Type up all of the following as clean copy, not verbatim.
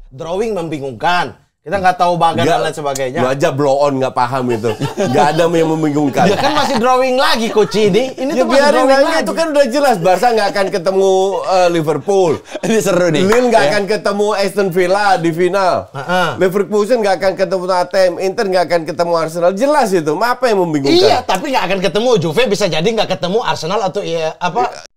drawing membingungkan. Kita nggak tahu bagan dan lain sebagainya. Lu aja blow on nggak paham itu. Nggak ada yang membingungkan. Dia kan masih drawing lagi coach ini. Ini Ya tuh masih biarin drawing aja, lagi. itu kan udah jelas. Barca nggak akan ketemu Liverpool. Ini seru nih. Lille nggak akan ketemu Aston Villa di final. Leverkusen nggak akan ketemu Tottenham. Inter nggak akan ketemu Arsenal. Jelas itu. Apa yang membingungkan? Iya, tapi nggak akan ketemu. Juve bisa jadi nggak ketemu Arsenal atau apa?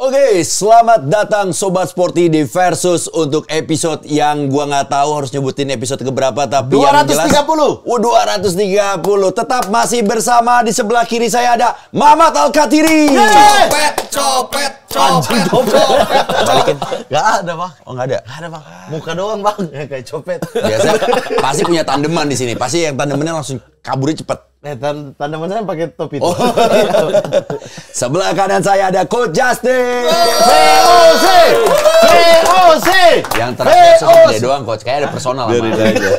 Oke, selamat datang Sobat Sporty di Versus untuk episode yang gua nggak tahu harus nyebutin episode keberapa, tapi 230. yang jelas 230. Tetap masih bersama, di sebelah kiri saya ada Mamat Al-Katiri. Copet. Balikin. Nggak ada, Bang. Oh, nggak ada. Nggak ada, Bang. Muka doang, Bang. Kayak copet. Biasa pasti punya tandeman di sini. Pasti yang tandemannya langsung kaburnya cepet. Tandemannya pakai topi itu. Oh. Sebelah kanan saya ada Coach Justin. VOC. Yang terakhir sebut dia doang, Coach. Kayak ada personal Biarin sama. aja.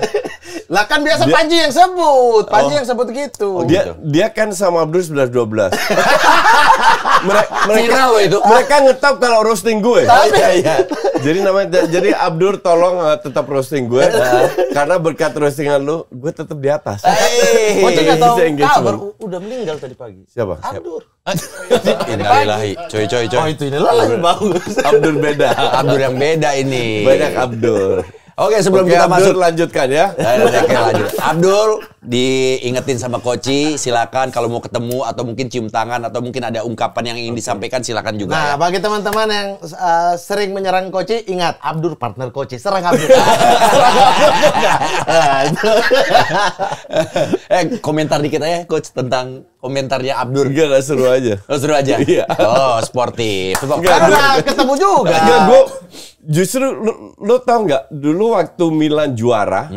Lah kan biasa Panji yang sebut. Panji yang sebut gitu. Dia kan sama Abdul 11-12. Viral itu. Mereka ngetop kalau roasting gue. Iya. Jadi Abdur tolong tetap roasting gue karena berkat roastingan lu gue tetap di atas. Coach nggak tahu Bisa engagement. kabar udah meninggal tadi pagi. Siapa? Abdur. Innalillahi. Coy. Oh itu ini lagi bagus. Abdur beda. Abdur yang beda ini. Banyak Abdur. Oke, sebelum Oke, kita Abdur, masuk lanjutkan ya. Oke, lanjut. Abdul, diingetin sama Koci, silakan kalau mau ketemu atau mungkin cium tangan atau mungkin ada ungkapan yang ingin disampaikan, silakan juga. Nah, Ya. bagi teman-teman yang sering menyerang Koci, ingat Abdur partner Koci, serang Abdur. Komentar dikit aja, Coach, tentang komentarnya Abdur. Enggak seru aja. Oh, seru aja. Iya. Oh, sportif. Karena ketemu juga. Enggak, gue justru lu tau nggak dulu waktu Milan juara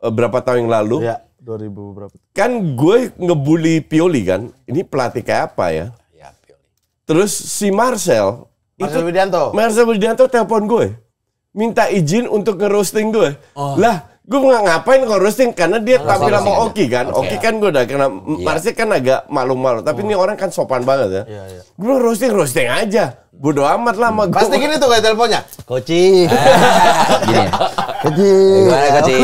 berapa tahun yang lalu? Ya, 2000 berapa? Kan gue ngebully Pioli kan. Ini pelatih kayak apa ya? Ya, Pioli. Terus si Marcel Widianto telepon gue. Minta izin untuk nge-roasting gue. Lah, gue nggak ngapain nge-roasting karena dia tampil sama Oki kan. Oki kan gue udah kena. Marcel kan agak malu-malu. Tapi ini orang kan sopan banget ya. Gue roasting aja. Bodo amat lah sama gue. Pasti gini tuh kayak teleponnya. Koci. Gini. Koci. Gimana, Koci?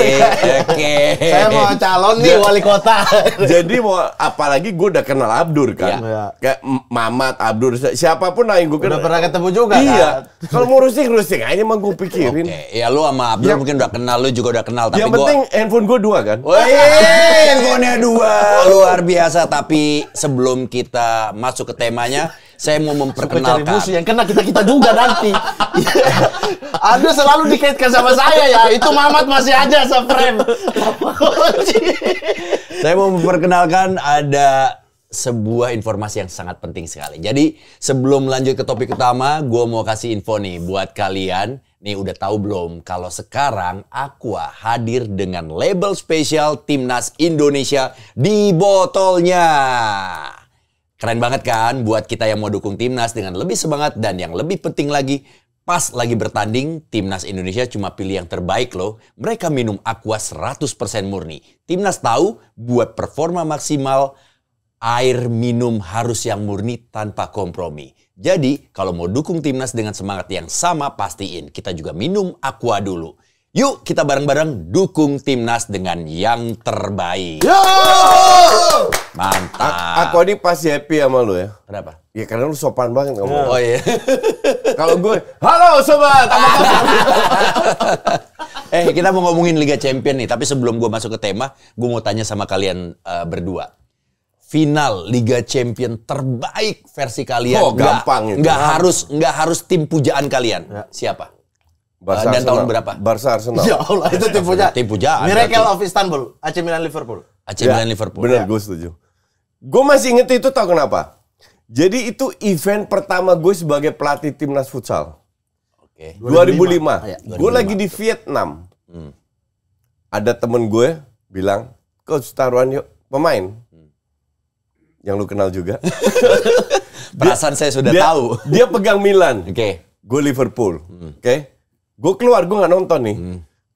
Oke. Saya mau calon nih wali kota. Jadi mau apalagi gue udah kenal Abdur kan. Iya. Kayak Mamat, Abdur, siapapun lah yang gue kenal. Udah pernah ketemu juga Iya. kan? Kalau mau roasting aja emang gue pikirin. Oke, ya lu sama Abdul mungkin udah kenal, lu juga udah kenal, tapi Yang penting handphone gue 2 kan. handphonenya 2 luar biasa. Tapi sebelum kita masuk ke temanya, saya mau Cari memperkenalkan. musuh yang kena kita juga nanti. Abdur selalu dikaitkan sama saya ya. Itu Mamat masih aja se-frame. Saya mau memperkenalkan ada sebuah informasi yang sangat penting sekali. Jadi sebelum lanjut ke topik utama, gue mau kasih info nih buat kalian. Nih udah tahu belum kalau sekarang Aqua hadir dengan label spesial Timnas Indonesia di botolnya. Keren banget kan buat kita yang mau dukung Timnas dengan lebih semangat, dan yang lebih penting lagi, pas lagi bertanding, Timnas Indonesia cuma pilih yang terbaik loh. Mereka minum Aqua 100% murni. Timnas tahu buat performa maksimal, air minum harus yang murni tanpa kompromi. Jadi, kalau mau dukung Timnas dengan semangat yang sama, pastiin kita juga minum Aqua dulu. Yuk, kita bareng-bareng dukung Timnas dengan yang terbaik. Yo! Mantap. Aku ini pasti happy sama lu ya. Kenapa? Ya karena lu sopan banget ngomong. Oh iya. Kalau gue, halo sobat. Kita mau ngomongin Liga Champion nih, tapi sebelum gue masuk ke tema, gue mau tanya sama kalian berdua. Final Liga Champion terbaik versi kalian. Oh, gampang itu. Nggak harus tim pujaan kalian. Siapa? Barca Dan tahun berapa? Barca Arsenal. Ya Allah, itu tim pujaan. Tim pujaan. Miracle berarti. of Istanbul, AC Milan Liverpool. AC Milan Liverpool. Bener, gue setuju. Gue masih inget itu, tau kenapa? Jadi itu event pertama gue sebagai pelatih timnas futsal. Oke. 2005. Ya, Gue lagi di Vietnam. Ada temen gue bilang, Coach taruhan yuk pemain. Yang lu kenal juga. Perasaan saya sudah tahu. Dia pegang Milan. Oke. Gue Liverpool. Oke. Gue keluar, gue nggak nonton nih.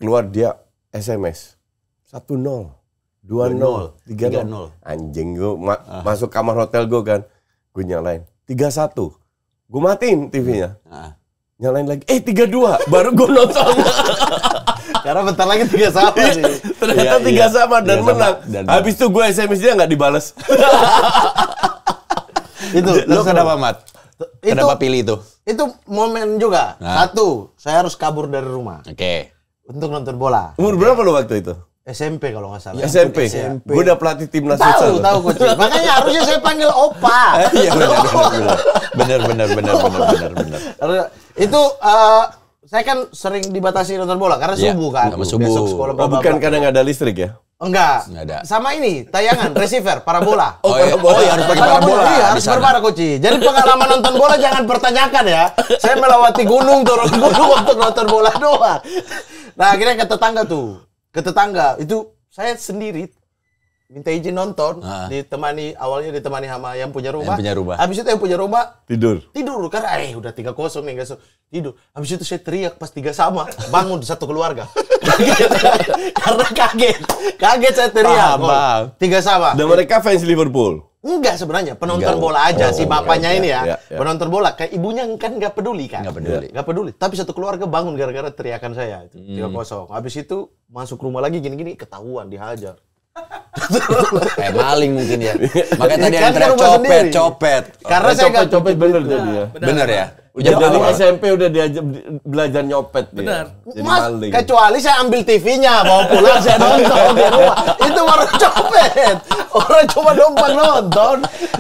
Keluar dia SMS. 1-0. 2-0. 3-0. Anjing gue masuk kamar hotel gue kan. Gue nyalain. 3-1. Gue matiin TV-nya. Nyalain lagi. 3-2. Baru gue nonton. Karena bentar lagi 3 sama sih. Ternyata 3 sama dan menang. Habis itu gue SMS dia nggak dibales. Itu lo kenapa, Mat? Kenapa pilih itu? Itu momen juga. Satu, saya harus kabur dari rumah. Oke. Untuk nonton bola. Umur berapa lo waktu itu? SMP kalau nggak salah. SMP. Gue udah pelatih timnas futsal. Tahu coach. Makanya harusnya saya panggil Opa. Iya benar. Itu saya kan sering dibatasi nonton bola karena subuh kan. Subuh. Besok sekolah Oh, bukan karena nggak ada listrik ya? Enggak. ada. Sama ini, tayangan, receiver, parabola. Oh iya, harus pakai parabola. Iya, harus berbara, Koci. Jadi pengalaman nonton bola jangan pertanyakan ya. Saya melewati gunung, turun gunung untuk nonton bola doang. Nah, akhirnya ke tetangga tuh. Ke tetangga, itu saya sendiri minta izin nonton, awalnya ditemani sama yang punya rumah. Habis itu yang punya rumah tidur karena udah 3-0 nih guys. Tidur. Habis itu saya teriak pas 3 sama, bangun satu keluarga. Karena kaget saya teriak. 3 sama. Dan mereka fans Liverpool. Enggak sebenarnya, penonton bola aja si bapaknya ini ya. Penonton bola, kayak ibunya kan nggak peduli kan. Nggak peduli. Tapi satu keluarga bangun gara-gara teriakan saya itu 3-0. Habis itu masuk rumah lagi gini-gini ketahuan dihajar. Kayak maling mungkin ya. Makanya tadi yang teriak copet. Karena saya nggak copet bener jadi ya. Bener ya. Udah dari SMP udah diajak belajar nyopet. Bener. Mas, kecuali saya ambil TV-nya bawa pulang saya nonton di rumah. Itu baru copet. Orang cuma numpang nonton.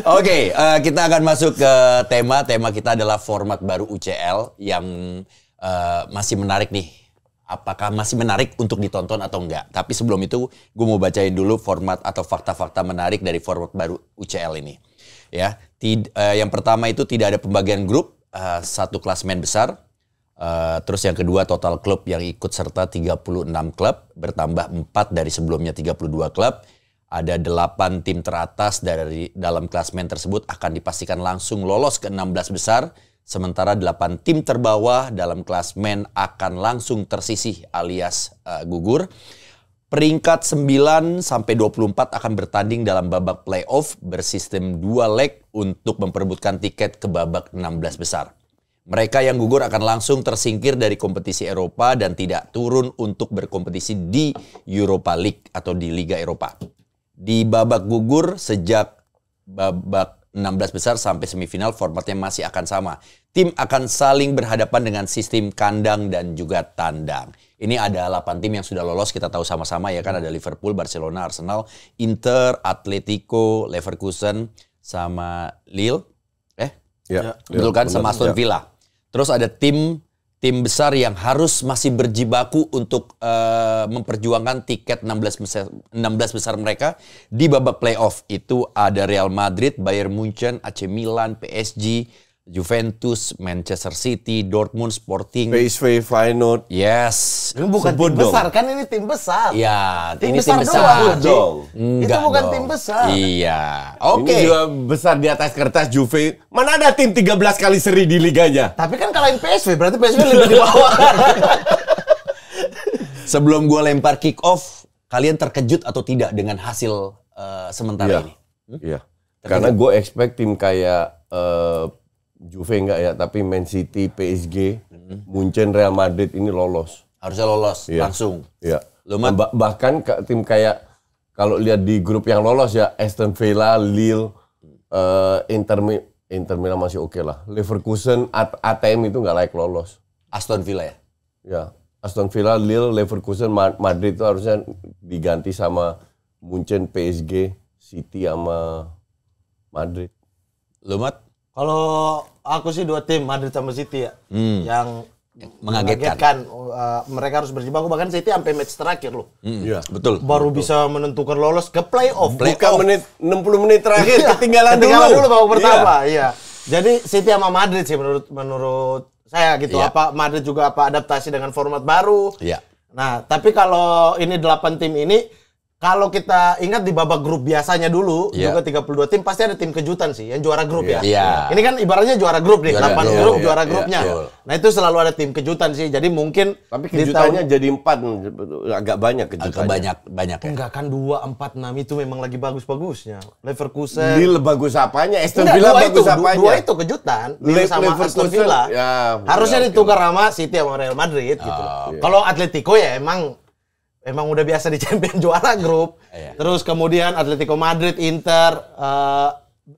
Oke, kita akan masuk ke tema. Tema kita adalah format baru UCL yang masih menarik nih. Apakah masih menarik untuk ditonton atau enggak? Tapi sebelum itu, gue mau bacain dulu format atau fakta-fakta menarik dari format baru UCL ini. Ya, yang pertama itu tidak ada pembagian grup, satu klasemen besar. Terus yang kedua total klub yang ikut serta 36 klub, bertambah 4 dari sebelumnya 32 klub. Ada 8 tim teratas dari dalam klasemen tersebut akan dipastikan langsung lolos ke 16 besar. Sementara 8 tim terbawah dalam klasemen akan langsung tersisih alias gugur. Peringkat 9 sampai 24 akan bertanding dalam babak playoff bersistem 2 leg untuk memperebutkan tiket ke babak 16 besar. Mereka yang gugur akan langsung tersingkir dari kompetisi Eropa dan tidak turun untuk berkompetisi di Europa League atau di Liga Eropa. Di babak gugur sejak babak 16 besar sampai semifinal formatnya masih akan sama. Tim akan saling berhadapan dengan sistem kandang dan juga tandang. Ini ada 8 tim yang sudah lolos, kita tahu sama-sama ya kan, ada Liverpool, Barcelona, Arsenal, Inter, Atletico, Leverkusen, sama Lille. Betul kan? Sama Aston Villa. Terus ada tim besar yang harus masih berjibaku untuk memperjuangkan tiket 16 besar mereka di babak playoff. Itu ada Real Madrid, Bayern Munchen, AC Milan, PSG, Juventus, Manchester City, Dortmund, Sporting, PSV, Feyenoord. Yes. Ini bukan tim besar kan, ini tim besar. Ya, tim ini besar tim besar. doang. Enggak itu bukan dong. tim besar. Iya. Ini juga besar di atas kertas Juve. Mana ada tim 13 kali seri di liganya? Tapi kan kalahin PSV, berarti PSV lebih di bawah. Sebelum gue lempar kick off, kalian terkejut atau tidak dengan hasil sementara ini? Iya. Karena gue expect tim kayak Juve enggak ya, tapi Man City, PSG, Munchen, Real Madrid ini lolos. Harusnya lolos langsung. Iya. Bahkan tim kayak kalau lihat di grup yang lolos ya, Aston Villa, Lille, Inter Milan masih oke lah. Leverkusen, ATM itu nggak layak lolos. Aston Villa ya? Ya, Aston Villa, Lille, Leverkusen, Madrid itu harusnya diganti sama Munchen, PSG, City sama Madrid. Lu, Mat? Kalau aku sih 2 tim, Madrid sama City ya. Yang mengagetkan. Mereka harus berjibaku, bahkan City sampai match terakhir loh. Iya, betul. Baru bisa menentukan lolos ke playoff. Bukan 60 menit terakhir ketinggalan dulu babak pertama. Iya. Jadi City sama Madrid sih menurut saya gitu. Apa Madrid juga adaptasi dengan format baru. Iya. Nah, tapi kalau ini 8 tim ini, kalau kita ingat di babak grup biasanya dulu, juga 32 tim pasti ada tim kejutan sih, yang juara grup ya. Iya. Ini kan ibaratnya juara grup nih, 8 grup juara grupnya. Iya. Nah itu selalu ada tim kejutan sih, jadi mungkin Tapi kejutannya jadi 4, agak banyak kejutannya. Banyak ya. enggak kan 2, 4, 6 itu memang lagi bagus-bagusnya. Leverkusen. Lille bagus apanya? Aston Enggak, Villa dua bagus itu, apanya? dua itu kejutan. Lille sama Aston Villa. Ya, Harusnya oke. ditukar sama City sama Real Madrid gitu. Kalau Atletico ya emang udah biasa di champion juara grup. Iya. Terus kemudian Atletico Madrid, Inter,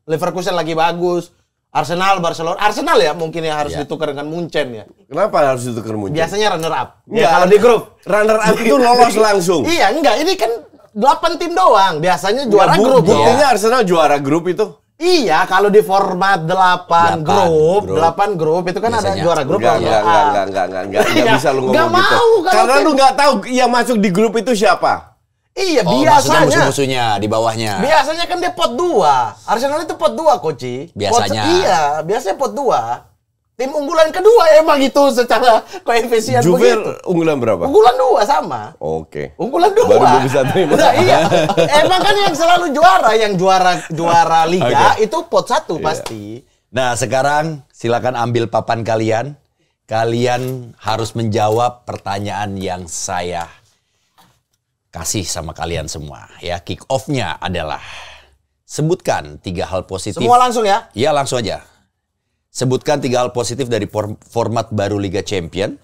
Leverkusen lagi bagus. Arsenal, Barcelona. Arsenal ya mungkin ya harus ditukar dengan Munchen ya. Kenapa harus ditukar Munchen? Biasanya runner up. Enggak, Ya, kalau di grup. runner up itu lolos langsung. Iya, enggak. Ini kan 8 tim doang. Biasanya juara Enggak, grup. Buktinya Arsenal juara grup itu. Iya, kalau di format 8 grup itu kan Biasanya. ada juara grup. Enggak Iya, bisa lu nggak ngomong gitu. mau, kalau Karena tim- lu nggak tahu yang masuk di grup itu siapa. Iya, Maksudnya biasanya. musuh-musuhnya di bawahnya. Biasanya kan dia pot 2. Arsenal itu pot 2, Koci. Biasanya. Iya, biasanya pot 2. Tim unggulan kedua emang itu secara koefisien Juve begitu. unggulan berapa? Unggulan 2 sama. Oke. Unggulan 2. Baru gua bisa terima. Nah, iya. Emang kan yang selalu juara, yang juara liga itu pot 1 pasti. Nah, sekarang silakan ambil papan kalian. Kalian harus menjawab pertanyaan yang saya kasih sama kalian semua. Ya, kick off-nya adalah sebutkan 3 hal positif. Semua langsung ya. Iya, langsung aja. Sebutkan 3 hal positif dari format baru Liga Champion.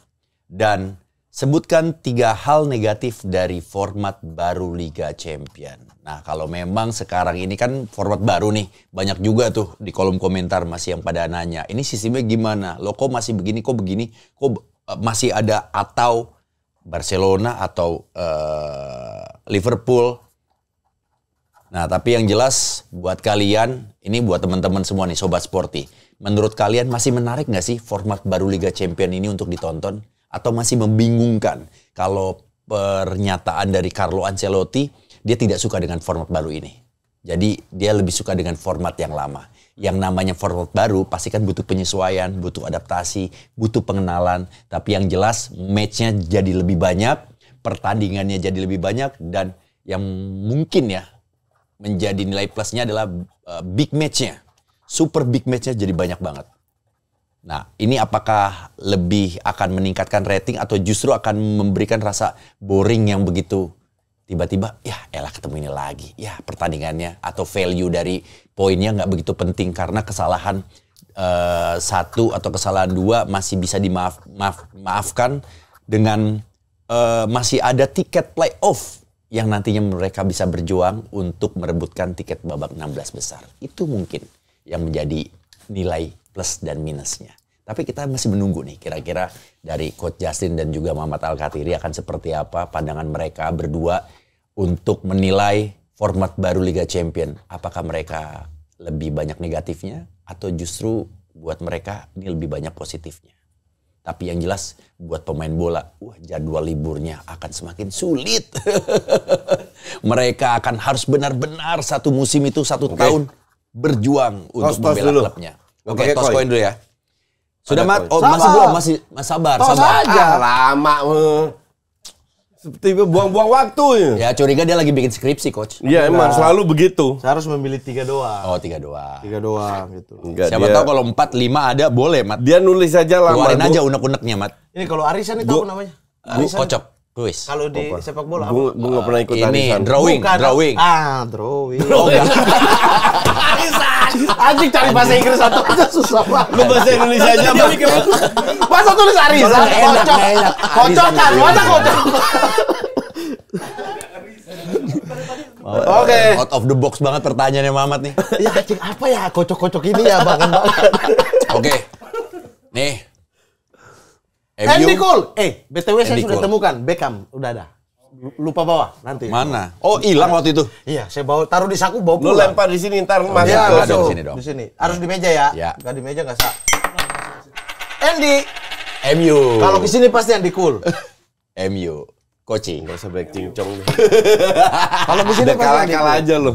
Dan sebutkan 3 hal negatif dari format baru Liga Champion. Nah, kalau memang sekarang ini kan format baru nih. Banyak juga tuh di kolom komentar masih yang pada nanya. Ini sistemnya gimana? Loh kok masih begini, kok begini? Kok masih ada atau Barcelona atau Liverpool? Nah, tapi yang jelas buat kalian, ini buat teman-teman semua nih, Sobat Sporty. Menurut kalian masih menarik nggak sih format baru Liga Champion ini untuk ditonton? Atau masih membingungkan kalau pernyataan dari Carlo Ancelotti, dia tidak suka dengan format baru ini. Jadi dia lebih suka dengan format yang lama. Yang namanya format baru pasti kan butuh penyesuaian, butuh adaptasi, butuh pengenalan. Tapi yang jelas match-nya jadi lebih banyak, pertandingannya jadi lebih banyak, dan yang mungkin ya menjadi nilai plusnya adalah big match-nya. Super big match-nya jadi banyak banget. Nah, ini apakah lebih akan meningkatkan rating atau justru akan memberikan rasa boring yang begitu tiba-tiba, ya elah ketemu ini lagi. Ya pertandingannya atau value dari poinnya nggak begitu penting karena kesalahan 1 atau kesalahan 2 masih bisa dimaafkan dengan masih ada tiket playoff yang nantinya mereka bisa berjuang untuk merebutkan tiket babak 16 besar. Itu mungkin yang menjadi nilai plus dan minusnya. Tapi kita masih menunggu nih kira-kira dari Coach Justin dan juga Muhammad Al-Khathiri akan seperti apa pandangan mereka berdua untuk menilai format baru Liga Champion. Apakah mereka lebih banyak negatifnya atau justru buat mereka ini lebih banyak positifnya. Tapi yang jelas buat pemain bola, jadwal liburnya akan semakin sulit. Mereka akan harus benar-benar satu musim itu 1 tahun berjuang untuk membela klubnya. Oke, tos koin dulu ya. Sudah, Mat? Oh, masih belum, masih sabar. Tos aja. Lama. Seperti buang-buang waktu. Ya, curiga dia lagi bikin skripsi, Coach. Iya, emang selalu begitu. Saya harus memilih 3 doang. Oh, 3 doang. 3 doang gitu. Enggak, Siapa tahu kalau 4, 5 ada, boleh, Mat. dia nulis aja lama. Keluarin aja unek-uneknya, Mat. Ini kalau arisan itu apa namanya? Arisan. Kocok, kuis. Kalau di sepak bola Gue nggak pernah ikut Ini arisan. drawing. drawing. Oh, enggak. Anjing cari bahasa Inggris satu aja susah banget. Lu bahasa Indonesia aja, Bang. Masa tulis arisan? Kocok. enak. Kocokan, mana kocok? Oke. Out of the box banget pertanyaannya Muhammad nih. Ya anjing apa ya kocok-kocok ini ya banget banget. Oke. Nih. Andy Cole. BTW saya Andy sudah Cole. temukan Beckham, udah ada. Lupa bawa nanti. Mana? Oh, hilang waktu itu. Iya, saya bawa taruh di saku bawa Lu pulang. lempar di sini ntar masuk. Iya, Nggak ada masuk. di sini dong. Di sini. Harus di meja ya. Ya. Enggak di meja enggak sah. Andy. MU. Kalau ke sini pasti Andy Cole. MU. Coaching. Gak usah baik cincong. Kalau ke sini Udah pasti Andy kalah Cole. aja lu.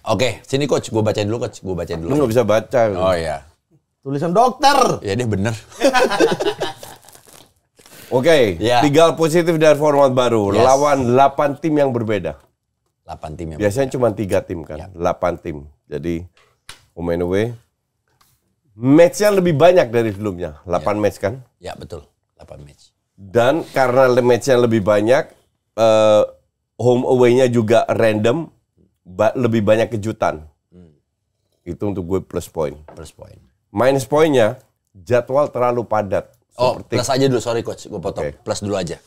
Oke, sini Coach. Gue bacain dulu, Coach. Gue bacain Lu dulu. nggak bisa baca. Oh iya. Tulisan dokter. Ya dia bener. Oke, Ya. 3 hal positif dari format baru. Yes. Lawan 8 tim yang berbeda. 8 tim yang Biasanya cuma 3 tim kan, 8 tim. Jadi home and away. Match-nya lebih banyak dari sebelumnya, 8 match kan. Ya betul, 8 match. Dan karena match-nya lebih banyak, home away-nya juga random, lebih banyak kejutan. Itu untuk gue plus point. Plus point. Minus poinnya, jadwal terlalu padat. Oh, plus aja dulu, sorry coach, gue potong. Oke. Plus dulu aja.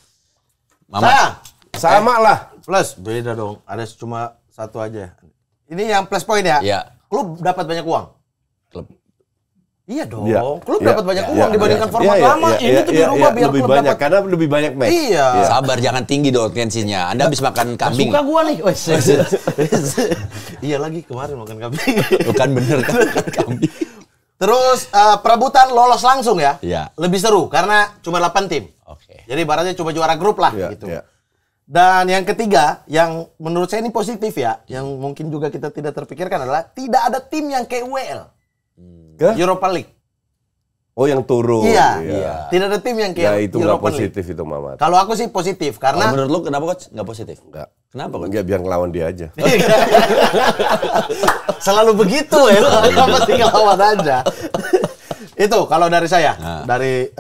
Saya Sama lah. plus beda dong. Ada cuma satu aja. Ini yang plus point ya. Iya. Klub dapat banyak uang. Klub. Iya dong. Iya. Klub Iya. dapat banyak Iya. uang dibandingkan format Iya, lama. iya, Ini iya, tuh iya, dirubah iya, biar lebih klub banyak dapat. karena lebih banyak match. Iya. Sabar, jangan tinggi dong tensinya. Anda habis makan kambing. Suka gua nih. Wes. Iya lagi kemarin makan kambing. Bukan bener kan makan kambing. Terus perebutan lolos langsung ya. Iya. Lebih seru karena cuma 8 tim. Oke. Jadi ibaratnya cuma juara grup lah Iya, gitu. iya. Dan yang ketiga, yang menurut saya ini positif ya, yang mungkin juga kita tidak terpikirkan adalah tidak ada tim yang kayak UEL. Ke? Europa League. Oh yang turun. Iya. Tidak ada tim yang Ya kayak itu nggak Europa League. positif itu Mamat. Kalau aku sih positif Kalau karena menurut lu kenapa coach? Nggak positif? Enggak. Kenapa coach? Enggak, biar ngelawan dia aja. selalu begitu ya, pasti ngelawan aja. Itu kalau dari saya, dari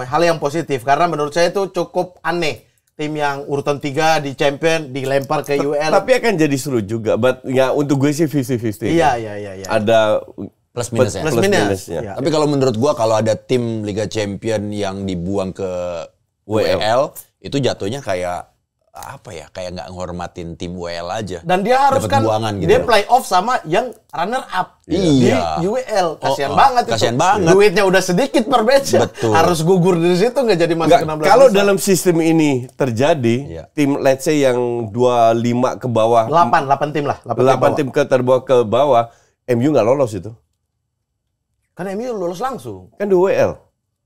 hal yang positif karena menurut saya itu cukup aneh. Tim yang urutan 3 di champion dilempar ke UEL. Tapi akan jadi seru juga. But ya untuk gue sih 50-50. Iya. Ada Plus minus ya. Plus minus. minusnya. Iya. Tapi kalau menurut gua kalau ada tim Liga Champion yang dibuang ke WL itu jatuhnya kayak apa ya? Kayak nggak nghormatin tim WL aja. Dan dia harus Dapet kan buangan gitu. dia play off sama yang runner up di Iya. UEL. Kasihan Oh, banget itu. kasihan banget. Duitnya udah sedikit per match. Betul. Harus gugur dari situ nggak jadi masuk ke 16 Kalau besar. dalam sistem ini terjadi, Iya. tim let's say yang 25 ke bawah, 8 tim lah. 8 tim terbawa ke bawah, MU nggak lolos itu. Kan MU lulus langsung. Kan di WL.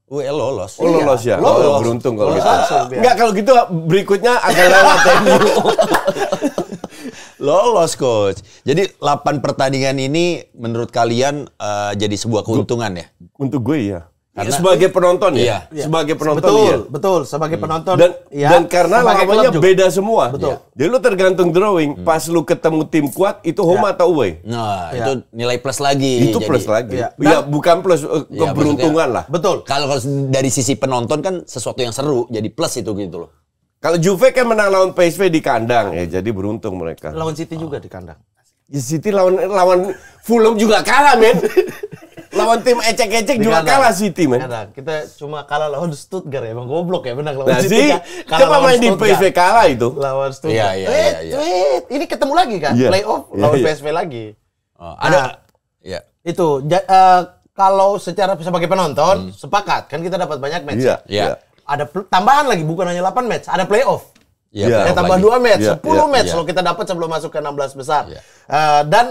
WL lolos. Oh lolos ya? Lolos. Oh, beruntung kalau Lolos gitu. langsung, biar. Enggak, kalau gitu berikutnya akan lewat MU. Lolos coach. Jadi 8 pertandingan ini menurut kalian jadi sebuah keuntungan ya? Untuk gue ya. Karena- Sebagai penonton ya. Iya. Sebagai penonton Betul, ya. betul. Sebagai penonton. Dan, ya, dan karena sebagai lawannya klub juga. beda semua. Betul. Jadi lu tergantung drawing. Pas lu ketemu tim kuat, itu home atau away? Nah, Iya. itu nilai plus lagi. Itu Jadi- plus lagi. Iya. Ya, bukan plus Iya, keberuntungan lah. Betul. Kalau dari sisi penonton kan sesuatu yang seru, jadi plus itu gitu loh. Kalau Juve kan menang lawan PSV di kandang, ya jadi beruntung mereka. Lawan City juga di kandang. Ya, City lawan Fulham juga kalah, men. Lawan tim ecek-ecek Di juga kandang. kalah City, men. Kandang. Kita cuma kalah lawan Stuttgart ya. Emang goblok ya menang lawan Nah, City. sih, Kalah coba lawan main di Stuttgart. PSV kalah itu. Lawan Stuttgart. Iya. Wait. Ini ketemu lagi kan? Iya. Playoff Iya, lawan iya. PSV lagi. Oh, ada. Nah. Ya. Itu kalau secara sebagai penonton sepakat kan kita dapat banyak match. Iya, Iya. iya. Ada tambahan lagi bukan hanya 8 match, ada playoff. Iya, Iya. Ya playoff tambah lagi. 2 match, Iya, 10 iya, match iya. kalau kita dapat sebelum masuk ke 16 besar. Iya. Dan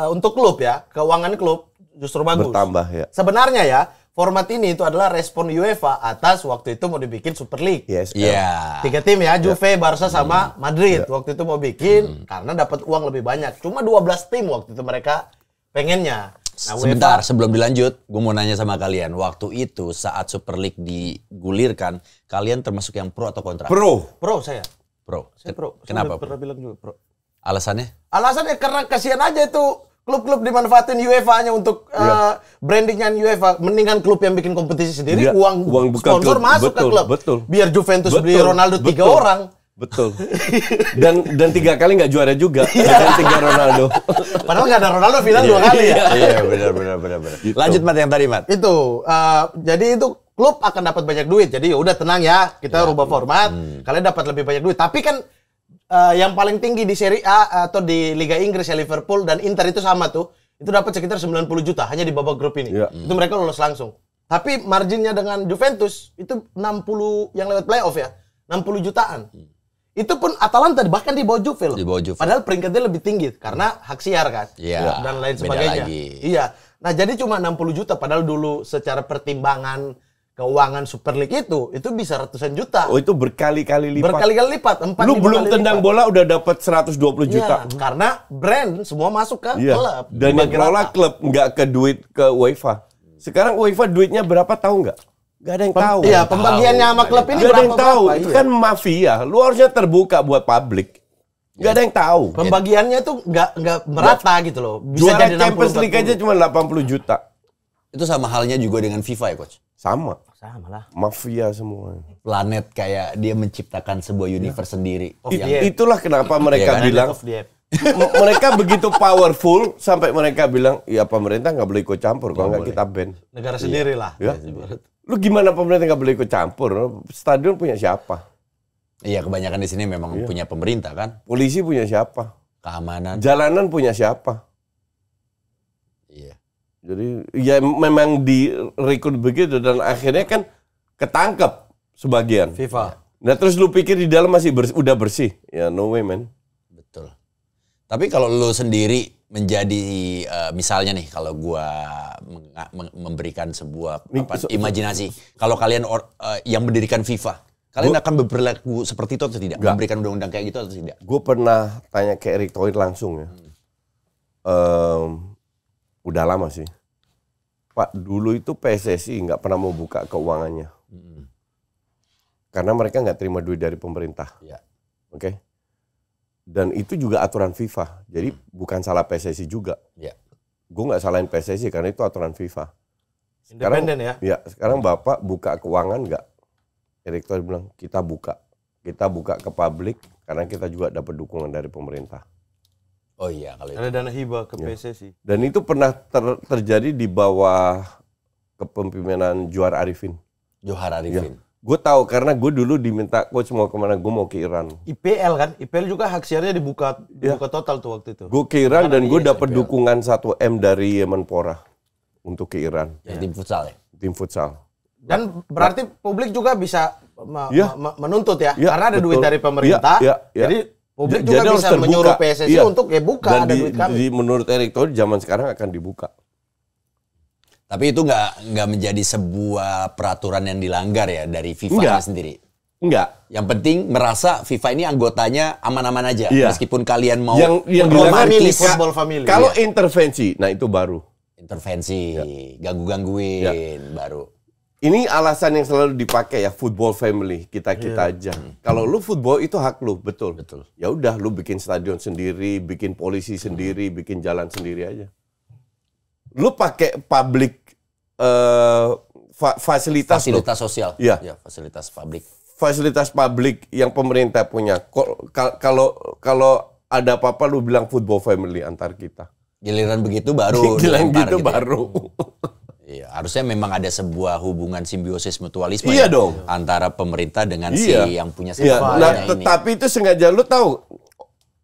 untuk klub ya, keuangan klub justru bagus. Bertambah ya. Sebenarnya ya, format ini itu adalah respon UEFA atas waktu itu mau dibikin Super League. Yes. Iya. 3 tim ya, Juve, Barca sama Madrid. Waktu itu mau bikin karena dapat uang lebih banyak. Cuma 12 tim waktu itu mereka pengennya. Nah, Sebentar, UEFA sebelum dilanjut, gue mau nanya sama kalian. Waktu itu saat Super League digulirkan, kalian termasuk yang pro atau kontra? Pro. pro saya. Pro. Saya pro. Saya Kenapa? udah pernah bilang juga pro. Alasannya? Alasannya karena kasihan aja itu klub-klub dimanfaatin UEFA-nya untuk brandingan UEFA. Mendingan klub yang bikin kompetisi sendiri, Iya, uang bukan sponsor klub. masuk ke Betul, klub. betul. Biar Juventus beli Betul, Ronaldo 3 betul. orang. Betul. Dan 3 kali nggak juara juga. Dan 3 Ronaldo. Padahal nggak ada Ronaldo final 2 kali ya. Iya, benar. Gitu. Lanjut Mat yang tadi Mat. Itu jadi itu klub akan dapat banyak duit. Jadi ya udah tenang ya, kita rubah format. Kalian dapat lebih banyak duit. Tapi kan yang paling tinggi di Serie A atau di Liga Inggris ya Liverpool dan Inter itu sama tuh. Itu dapat sekitar 90 juta hanya di babak grup ini. Iya. Itu mereka lolos langsung. Tapi marginnya dengan Juventus itu 60 yang lewat playoff ya. 60 jutaan. Itu pun Atalanta bahkan di bawah Juve loh. Di bawah Juve. Padahal peringkatnya lebih tinggi karena hak siar kan. Iya. Dan lain Beda sebagainya. lagi. Iya. Nah, jadi cuma 60 juta padahal dulu secara pertimbangan keuangan Super League itu bisa ratusan juta. Oh, itu berkali-kali lipat. Berkali-kali lipat, 4-5 Lu belum kali tendang lipat. bola udah dapat 120 juta. Iya, karena brand semua masuk ke Iya. klub. Dan yang Dibagi kelola rata. klub, nggak ke duit ke UEFA. Sekarang UEFA duitnya berapa tahu nggak? Gak ada yang tahu. Iya, pembagiannya sama klub ini gak ada yang tahu. berapa, Itu kan mafia. Lu harusnya terbuka buat publik. Gak ada yang tahu. Pembagiannya tuh nggak merata gitu loh. Bisa Juara jadi Champions League aja cuma 80 juta. Itu sama halnya juga dengan FIFA ya, Coach? Sama lah. Mafia semua. Planet kayak dia menciptakan sebuah universe sendiri. Itulah kenapa mereka bilang mereka begitu powerful sampai mereka bilang ya pemerintah nggak boleh ikut campur kalau nggak kita ban. Negara sendiri lah. Ya. Lu gimana pemerintah nggak boleh ikut campur? Stadion punya siapa? Iya, kebanyakan di sini memang punya pemerintah kan. Polisi punya siapa? Keamanan. Jalanan punya siapa? Iya. Jadi ya memang direkrut begitu dan akhirnya kan ketangkep sebagian. FIFA. Nah terus lu pikir di dalam masih udah bersih? Ya no way man. Betul. Tapi kalau lu sendiri menjadi misalnya nih kalau gua memberikan sebuah imajinasi, kalau kalian yang mendirikan FIFA, kalian akan berperilaku seperti itu atau tidak? Memberikan undang-undang kayak gitu atau tidak? Gue pernah tanya ke Erick Thohir langsung ya. Udah lama sih. Pak, dulu itu PSSI nggak pernah mau buka keuangannya. Karena mereka nggak terima duit dari pemerintah. Ya. Oke. Dan itu juga aturan FIFA. Jadi bukan salah PSSI juga. Ya. Gue nggak salahin PSSI karena itu aturan FIFA. Independen ya? Ya, sekarang Bapak buka keuangan nggak? Erick Thohir bilang, kita buka. Kita buka ke publik karena kita juga dapat dukungan dari pemerintah. Oh iya, kalau itu. Ada dana hibah ke PSSI. Dan itu pernah terjadi di bawah kepemimpinan Johar Arifin. Johar Arifin. Ya. Gue tahu karena gue dulu diminta coach mau kemana, gue mau ke Iran. IPL kan? IPL juga hak siarnya dibuka total tuh waktu itu. Gue ke Iran dan gue dapat dukungan 1M dari Menpora untuk ke Iran. Ya, tim futsal ya? Tim futsal. Dan berarti publik juga bisa menuntut ya? Karena ada duit dari pemerintah. Jadi publik juga bisa menyuruh PSSI untuk buka, ada duit kami. Menurut Erick Thohir zaman sekarang akan dibuka. Tapi itu nggak menjadi sebuah peraturan yang dilanggar ya dari FIFA sendiri? Enggak. Yang penting merasa FIFA ini anggotanya aman-aman aja. Meskipun kalian mau yang dilanggar football family. Kalau intervensi, nah itu baru. Intervensi, ganggu-gangguin, baru. Ini alasan yang selalu dipakai ya, football family, kita-kita aja. Kalau lu football itu hak lu, betul. Ya udah, lu bikin stadion sendiri, bikin polisi sendiri, bikin jalan sendiri aja. Lu pakai public fasilitas sosial. Ya, fasilitas publik. Fasilitas publik yang pemerintah punya. Kalau ada apa-apa lu bilang football family antar kita. Giliran begitu baru. Giliran gitu baru. Iya, harusnya memang ada sebuah hubungan simbiosis mutualisme dong. Antara pemerintah dengan si yang punya sepak bolanya ini. Tapi itu sengaja lu tahu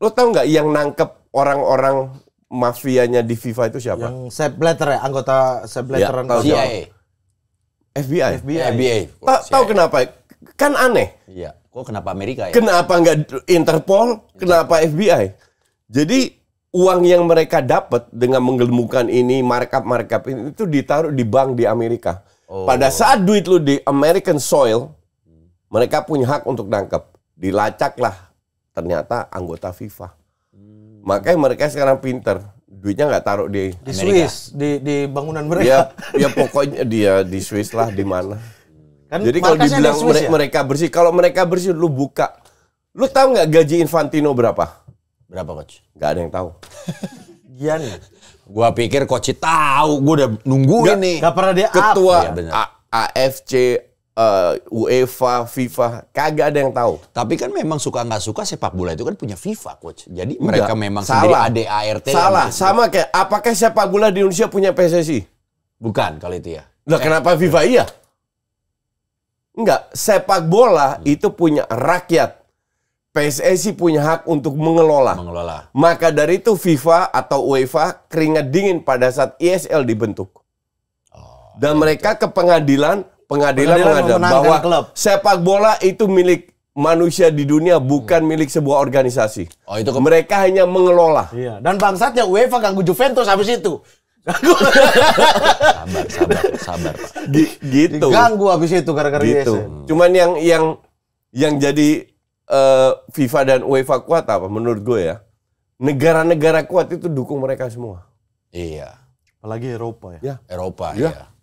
nggak yang nangkep orang-orang mafianya di FIFA itu siapa? Yang Sepp Blatter ya, anggota Sepp Blatter CIA. FBI. Tahu kenapa? Kan aneh. Iya. Kok kenapa Amerika ya? Kenapa nggak Interpol? Kenapa FBI? Jadi uang yang mereka dapat dengan menggelembungkan ini, markup ini itu ditaruh di bank di Amerika. Pada saat duit lu di American soil, mereka punya hak untuk nangkep. Dilacaklah, ternyata anggota FIFA. Makanya mereka sekarang pinter. Duitnya nggak taruh di Swiss, di bangunan mereka. Ya pokoknya dia di Swiss lah, di mana. Kan jadi kalau dibilang mereka bersih, kalau mereka bersih lu buka. Lu tahu nggak gaji Infantino berapa? Berapa, Coach? Gak ada yang tahu. Gianni. Gua pikir Coach tahu, gua udah nungguin nih. Gak pernah dia ketua AFC, UEFA, FIFA, kagak ada yang tahu. Tapi kan memang suka nggak suka sepak bola itu kan punya FIFA, Coach. Jadi mereka memang sendiri ADART. Salah, sama kayak apakah sepak bola di Indonesia punya PSSI? Bukan kalau itu ya. Lah kenapa FIFA iya? Enggak, sepak bola itu punya rakyat. PSSI punya hak untuk mengelola. Maka dari itu FIFA atau UEFA keringat dingin pada saat ISL dibentuk. Dan mereka ke pengadilan mengatakan bahwa sepak bola itu milik manusia di dunia, bukan milik sebuah organisasi. Mereka hanya mengelola. Iya. Dan bangsatnya UEFA ganggu Juventus habis itu. Sabar, Pak. Gitu. Diganggu habis itu gara-gara gitu. Cuman yang jadi FIFA dan UEFA kuat apa? Menurut gue ya, negara-negara kuat itu dukung mereka semua. Iya. Apalagi Eropa ya. Eropa ya.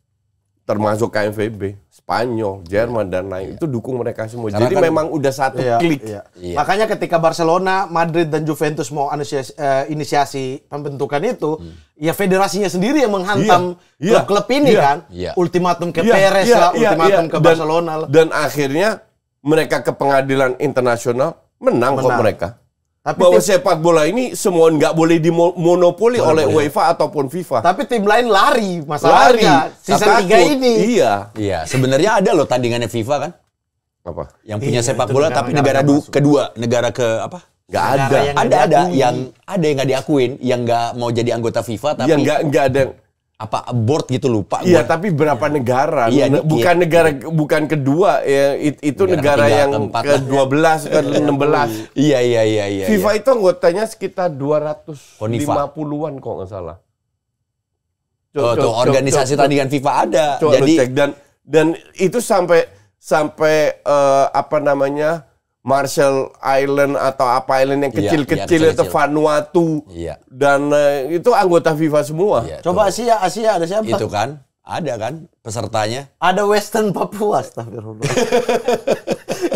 termasuk KNVB, Spanyol, Jerman dan lain itu dukung mereka semua. Karena jadi kan, memang udah satu klik. Makanya ketika Barcelona, Madrid dan Juventus mau inisiasi pembentukan itu, ya federasinya sendiri yang menghantam klub-klub ini kan. Ultimatum ke Perez lah, ultimatum ke Barcelona lah. Dan akhirnya mereka ke pengadilan internasional menang kok mereka. Tapi bahwa sepak bola ini semua nggak boleh dimonopoli oleh UEFA ataupun FIFA. Tapi tim lain lari masalahnya. Season 3 ini. Iya, sebenarnya ada loh tandingannya FIFA kan? Apa? Yang punya sepak bola tapi negara kedua, negara ke apa? Nggak ada. Ada yang nggak diakuin, yang nggak mau jadi anggota FIFA tapi yang nggak ada apa board gitu lupa. Iya, tapi berapa negara? Bukan kedua ya, itu negara yang ke-12 ke-16. Iya. FIFA itu anggotanya sekitar 250-an kok nggak salah. Tuh organisasi tandingan FIFA ada. Jadi cek dan itu sampai apa namanya? Marshall Island atau apa island yang kecil-kecil itu Vanuatu dan itu anggota FIFA semua. Coba Asia ada siapa? Itu kan ada kan pesertanya. Ada Western Papua, astagfirullah.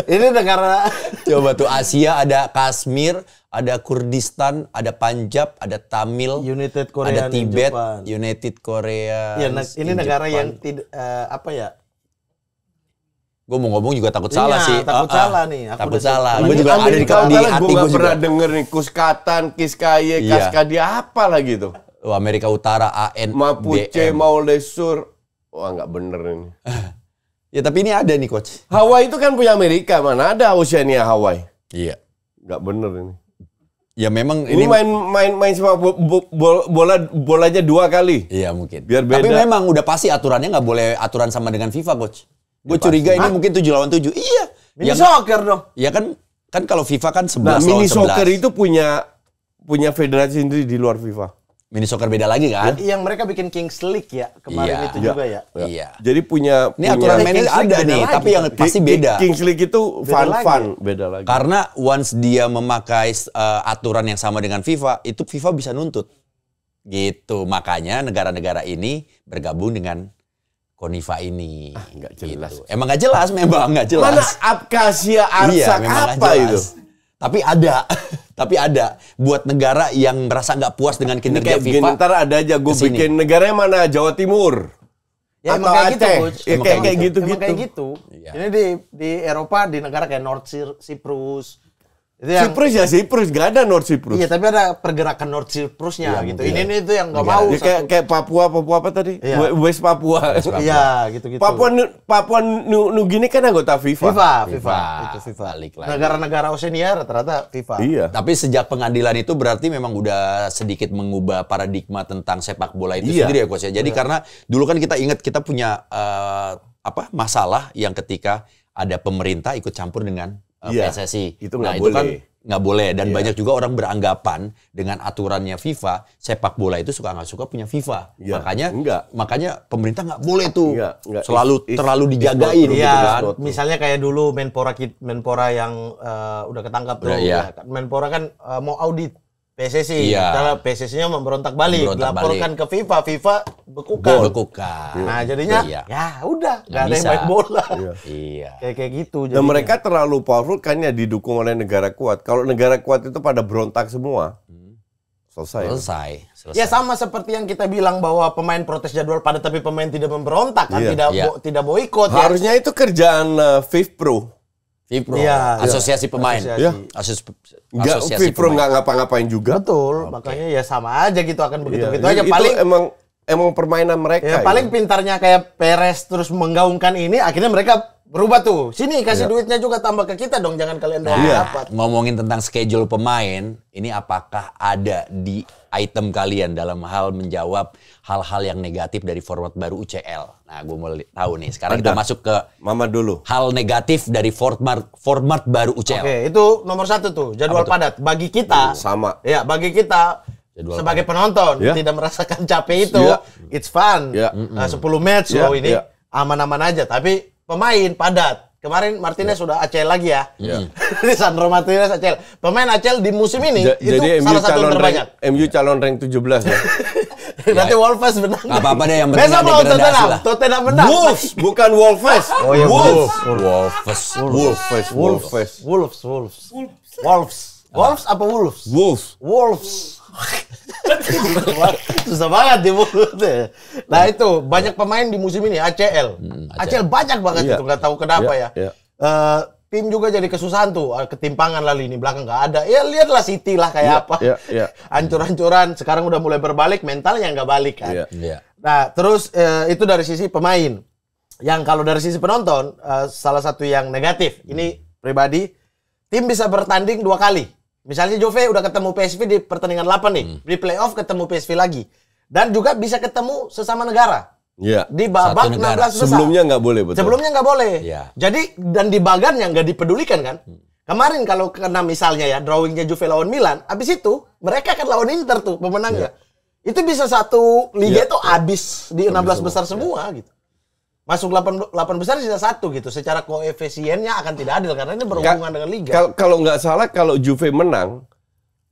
Ini negara. Coba tuh Asia ada Kashmir, ada Kurdistan, ada Punjab, ada Tamil, United Korea, ada Tibet, United Korea. Ya, ini negara yang tidak apa ya? Gue mau ngomong juga takut salah sih. Takut salah nih. Takut salah. Gue juga ada di hati gue juga. Pernah denger nih Kuskatan, Kiskaye, Kaskadia apa lagi tuh? Amerika Utara, AN, Mapuche, Maulesur. Wah nggak bener ini. Ya tapi ini ada nih coach. Hawaii itu kan punya Amerika, mana ada Oceania Hawaii? Iya. Nggak bener ini. Ya memang ini main sepak bolanya 2 kali. Iya mungkin. Biar beda. Tapi memang udah pasti aturannya nggak boleh aturan sama dengan FIFA coach. Gue curiga ini mungkin 7 lawan 7. Iya. Mini soccer dong. Iya kan kalau FIFA kan 11 lawan 11. Mini soccer 11. itu punya federasi sendiri di luar FIFA. Mini soccer beda lagi kan? Yang mereka bikin Kings League ya kemarin itu juga ya. Iya. Jadi punya aturan mainnya ada nih, tapi yang pasti beda. Kings League itu fun beda lagi. Karena once dia memakai aturan yang sama dengan FIFA, itu FIFA bisa nuntut. Gitu. Makanya negara-negara ini bergabung dengan Konifa ini. Nggak jelas. Gitu. Emang nggak jelas, memang nggak jelas. Mana Abkhazia, Arsak apa itu? Tapi ada buat negara yang merasa nggak puas dengan kinerja FIFA. Gini, ntar ada aja gue bikin negaranya mana, Jawa Timur. Ya atau kayak Aceh. Gitu, kayak gitu. Iya. Ini di Eropa di negara kayak North Cyprus. Cyprus gak ada North Cyprus. Iya, tapi ada pergerakan North Cyprusnya gitu. Ini itu yang nggak mau. Kayak Papua apa tadi? West Papua. Iya, gitu-gitu. Papua New Guinea kan anggota FIFA. Itu FIFA. Negara-negara Oceania rata-rata FIFA. Iya. Tapi sejak pengadilan itu berarti memang udah sedikit mengubah paradigma tentang sepak bola itu sendiri ya coach ya. Jadi karena dulu kan kita ingat kita punya masalah yang ketika ada pemerintah ikut campur dengan PSSI. Itu nggak boleh. Kan nggak boleh dan banyak juga orang beranggapan dengan aturannya FIFA sepak bola itu suka nggak suka punya FIFA. Makanya pemerintah nggak boleh tuh terlalu dijagain gitu kan. Misalnya kayak dulu Menpora yang udah ketangkap tuh. Menpora kan mau audit PSSI. Kalau PSSI-nya memberontak balik, laporkan ke FIFA bekukan. Nah, jadinya ya udah nggak ada yang main bola. Kayak gitu. Dan mereka terlalu powerful kan ya didukung oleh negara kuat. Kalau negara kuat itu pada berontak semua. Selesai. Ya sama seperti yang kita bilang bahwa pemain protes jadwal padat tapi pemain tidak memberontak kan, tidak boikot. Harusnya itu kerjaan FIFPro. Asosiasi pemain. Asosiasi FIFPro nggak ngapa-ngapain juga. Betul, makanya ya sama aja gitu akan begitu-begitu aja. Itu Paling emang permainan mereka. Ya paling pintarnya kayak Perez terus menggaungkan ini, akhirnya mereka berubah tuh. Sini kasih duitnya juga tambah ke kita dong, jangan kalian dapat. Ngomongin tentang schedule pemain, ini apakah ada di item kalian dalam hal menjawab hal-hal yang negatif dari format baru UCL? Nah, gue mau tahu nih. Sekarang kita masuk ke Mama dulu. Hal negatif dari format baru UCL. Oke, itu nomor 1 tuh, jadwal padat. Bagi kita, sama. Ya, bagi kita jadwal sebagai penonton tidak merasakan capek itu, it's fun. 10 match loh ini aman-aman aja. Tapi pemain padat. Kemarin Martinez sudah ACL lagi ya. Lisandro Martinez ACL. Pemain ACL di musim ini itu jadi salah satu yang terbanyak. MU calon rank 17 ya. Nanti Wolves menang. Gak apa-apa deh, yang penting Besok ada mau gradasi lah. Tottenham menang. Wolves, bukan Wolves. Oh iya, Wolves. Wolves apa Wolves? Wolves. Susah banget di mulutnya. Nah itu banyak pemain di musim ini ACL. ACL banyak banget itu, nggak tahu kenapa ya. Tim juga jadi kesusahan tuh, ketimpangan lah lini belakang nggak ada. Ya lihatlah City lah kayak apa. Hancur-hancuran. Sekarang udah mulai berbalik, mentalnya nggak balik kan. Nah terus itu dari sisi pemain. Yang kalau dari sisi penonton, salah satu yang negatif. Ini pribadi, tim bisa bertanding 2 kali. Misalnya Juve udah ketemu PSV di pertandingan 8 nih. Di playoff ketemu PSV lagi. Dan juga bisa ketemu sesama negara. Iya. Di babak 16 besar. Sebelumnya nggak boleh, betul. Sebelumnya nggak boleh. Ya. Jadi, dan di bagan yang nggak dipedulikan kan. Kemarin kalau kena misalnya ya, drawingnya Juve lawan Milan. Habis itu, mereka akan lawan Inter tuh pemenangnya. Itu bisa satu liga itu habis di 16 besar semua gitu. Masuk 8 besar sisa 1 gitu. Secara koefisiennya akan tidak adil karena ini berhubungan dengan liga. Kalau nggak salah, kalau Juve menang,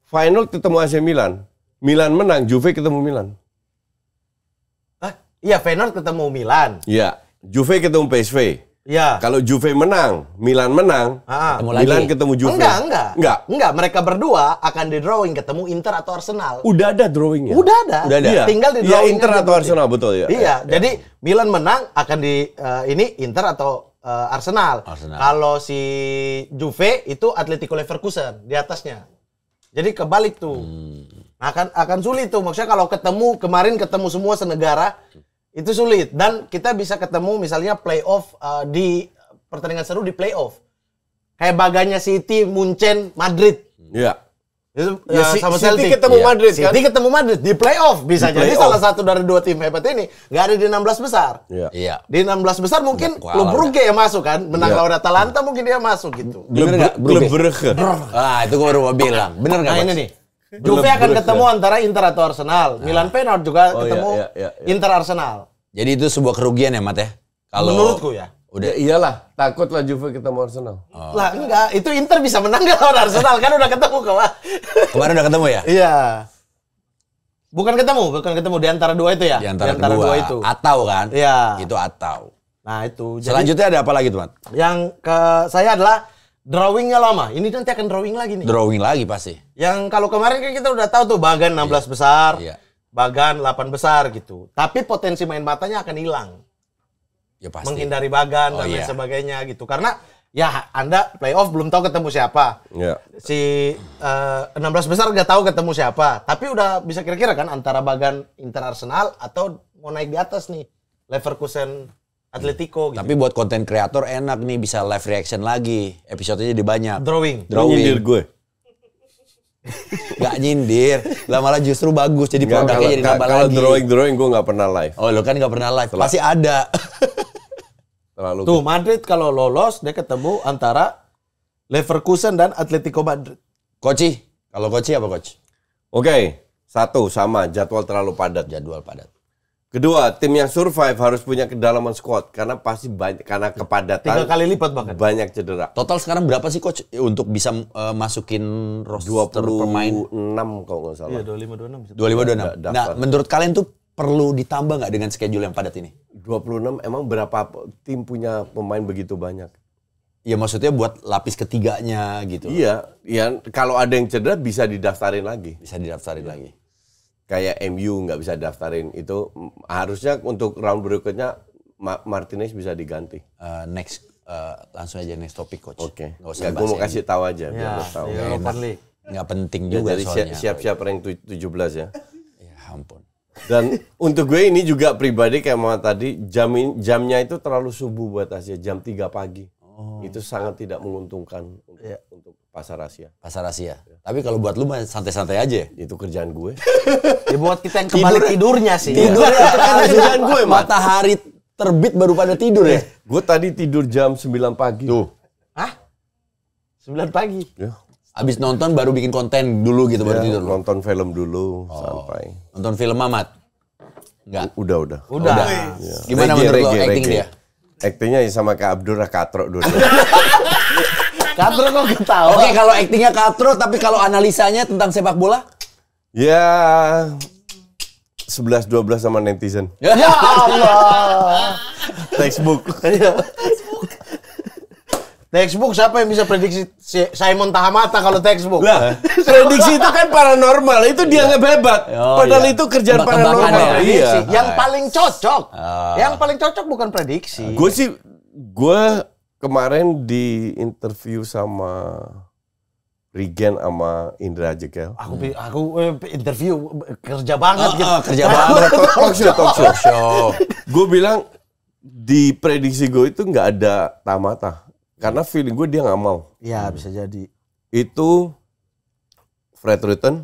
final ketemu AC Milan. Milan menang, Juve ketemu Milan. Iya, Feyenoord ketemu Milan. Iya, Juve ketemu PSV. Iya. Kalau Juve menang, Milan menang, Milan ketemu Juve. Enggak. Mereka berdua akan di drawing ketemu Inter atau Arsenal. Udah ada drawingnya. Udah ada. Iya. Tinggal di Iya, drawing. Inter atau Arsenal, betul ya. Iya. Jadi Milan menang akan di ini Inter atau Arsenal. Kalau si Juve itu Atletico Leverkusen di atasnya. Jadi kebalik tuh. Akan sulit tuh. Maksudnya kalau kemarin ketemu semua senegara, itu sulit. Dan kita bisa ketemu misalnya playoff di pertandingan seru di playoff. Kayak baganya City, Munchen, Madrid. Iya. Itu sama Celtic. City ketemu Madrid kan? City ketemu Madrid di playoff. Bisa jadi salah satu dari 2 tim hebat ini nggak ada di 16 besar. Iya. Di 16 besar mungkin Klub Brugge yang masuk kan. Menang lawan Atalanta mungkin dia masuk gitu. Bener nggak? Klub Brugge. Itu gue baru mau bilang. Bener nggak? Nah ini nih. Juve akan ketemu antara Inter atau Arsenal. Milan Feyenoord juga ketemu Inter Arsenal. Jadi itu sebuah kerugian ya, Mat ya? Kalau menurutku ya. Udah iyalah, takutlah Juve ketemu Arsenal. Lah enggak, itu Inter bisa menang nggak lawan Arsenal kan udah ketemu kawan. Kemarin udah ketemu ya? Iya. Bukan ketemu di antara 2 itu ya? Di antara dua itu. Atau kan? Iya. Itu atau. Nah itu. Selanjutnya ada apa lagi tuh, Mat? Yang ke saya adalah drawingnya lama. Ini nanti akan drawing lagi nih. Drawing lagi pasti. Yang kalau kemarin kan kita udah tahu tuh bagan 16 besar. Iya. Bagan 8 besar gitu. Tapi potensi main matanya akan hilang. Ya pasti. Menghindari bagan dan lain sebagainya gitu. Karena ya Anda playoff belum tahu ketemu siapa. Ya. Si 16 besar nggak tahu ketemu siapa. Tapi udah bisa kira-kira kan antara bagan Inter Arsenal atau mau naik di atas nih. Leverkusen Atletico gitu. Tapi buat konten kreator enak nih bisa live reaction lagi. Episodenya jadi banyak. Drawing. Nyindir gue. Gak nyindir, lah malah justru bagus. Jadi produknya jadi nambah lagi. Kalau drawing gue nggak pernah live. Oh lo kan nggak pernah live, pasti ada. Terlalu tuh Madrid kalau lolos dia ketemu antara Leverkusen dan Atletico Madrid. Koci, kalau Koci apa Coach? Oke, 1 sama jadwal terlalu padat. Kedua, tim yang survive harus punya kedalaman squad karena pasti banyak karena kepadatan. 3 kali lipat bahkan. Banyak cedera. Total sekarang berapa sih Coach untuk bisa masukin roster pemain? 26 kalau nggak salah. Iya, 25-26. 25-26. Nah, menurut kalian tuh perlu ditambah nggak dengan schedule yang padat ini? 26 emang berapa tim punya pemain begitu banyak? Ya maksudnya buat lapis ketiganya gitu. Iya, kalau ada yang cedera bisa didaftarin lagi. Lagi. Kayak MU nggak bisa daftarin itu harusnya untuk round berikutnya Martinez bisa diganti. Langsung aja next topik Coach. Oke. Gue mau kasih tahu aja biar lo tahu. Nggak penting juga jadi soalnya. Siap-siap rank 17 ya. Ya ampun. Dan untuk gue ini juga pribadi kayak mau tadi jamnya itu terlalu subuh buat Asia, jam 3 pagi. Itu sangat tidak menguntungkan untuk pasar Asia. Tapi kalau buat lu mah santai-santai aja. Itu kerjaan gue. Ya buat kita yang kembali tidurnya sih. Tidur itu kan kerjaan gue. Matahari terbit baru pada tidur ya. Gue tadi tidur jam 9 pagi. Tuh. Hah? 9 pagi? Ya. Abis nonton baru bikin konten dulu gitu baru tidur. Nonton film dulu sampai. Nonton film Mamat? Enggak. Udah. Ya. Gimana menurut lo acting dia? Actingnya sama kayak Abdurrah Katro dulu. Katro kok ketawa? Oke, kalau actingnya Katro, tapi kalau analisanya tentang sepak bola? Ya 11-12 sama netizen. Ya Allah. Textbook. Textbook siapa yang bisa prediksi Simon Tahamata kalau textbook? Lah, prediksi itu kan paranormal, itu dia nggak hebat. Padahal itu kerjaan paranormal. Iya. Yang paling cocok. Yang paling cocok bukan prediksi. Gue kemarin di interview sama Regen sama Indra Jekel. Aku interview kerja banget gitu. Kerja banget. Talk show. Gue bilang di prediksi gue itu nggak ada Tahamata. Karena feeling gue dia nggak mau. Iya bisa jadi. Itu Fred Rutten,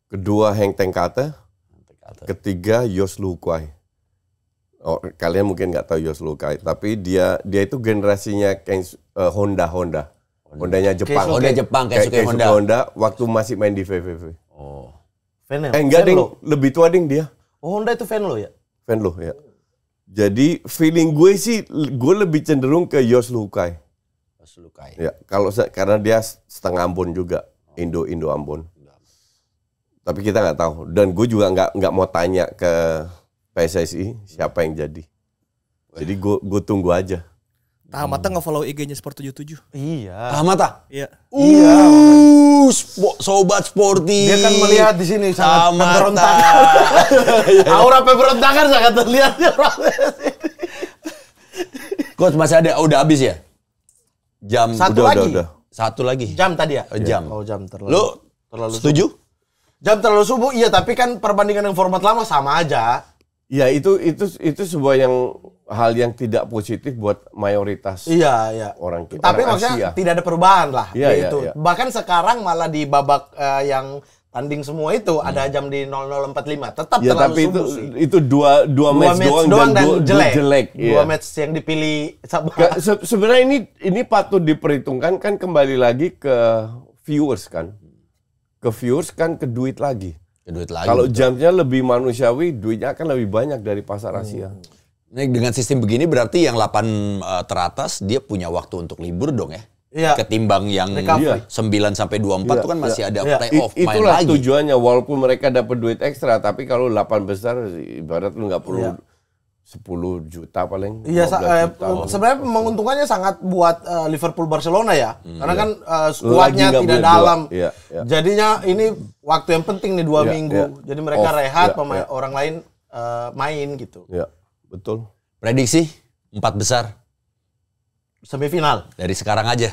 kedua Henk ten Kate, ketiga Jos Luhukay. Oh, kalian mungkin nggak tahu Jos Luhukay, tapi dia itu generasinya Hondanya Jepang. Keisuke Honda waktu masih main di VVV. Oh. Enggak ding, lebih tua ding dia. Oh, Honda itu fan lo ya? Fan lo ya. Jadi feeling gue sih, gue lebih cenderung ke Jos Luhukay. Ya, karena dia setengah Ambon juga, Indo Ambon. Tapi kita nggak tahu. Dan gue juga nggak mau tanya ke PSSI siapa yang jadi. Jadi gue tunggu aja. Tahamata nge-follow IG-nya Sport77. Iya. Tahamata? Iya. Iya. Sobat sporty. Dia kan melihat di sini sangat pemberontakan. Aura pemberontakan sangat terlihat di Coach masih ada, udah habis ya? Jam Udah. Satu lagi. Jam tadi ya? Jam. Oh, jam terlalu. Lu setuju? Jam terlalu subuh, iya, tapi kan perbandingan yang format lama sama aja. Ya itu sebuah hal yang tidak positif buat mayoritas. Iya. Orang tapi orang maksudnya Asia. tidak ada perubahan lah. Iya. Bahkan sekarang malah di babak yang tanding semua itu ada jam di 00.45. Tetap ya, terlalu tapi subuh sih. itu dua match doang dan jelek. Dua match yang dipilih. Sebenarnya ini patut diperhitungkan kan, kembali lagi ke viewers kan. Ke viewers kan, ke duit lagi. Kalau jamnya lebih manusiawi, duitnya akan lebih banyak dari pasar Asia. Nah, dengan sistem begini berarti yang 8 teratas dia punya waktu untuk libur dong ya? Iya. Ketimbang yang 9 sampai 24 itu kan masih ada playoff main Itulah lagi. tujuannya, walaupun mereka dapat duit ekstra, tapi kalau 8 besar ibarat lu nggak perlu 10 juta paling. Iya, 12 juta. sebenarnya menguntungkannya sangat buat Liverpool Barcelona ya. Karena kan skuadnya Lagi nggak tidak boleh dalam. Iya. Jadinya ini waktu yang penting nih 2 minggu. Iya. Jadi mereka rehat, Iya. orang lain main gitu. Ya, betul. Prediksi 4 besar Semifinal. dari sekarang aja.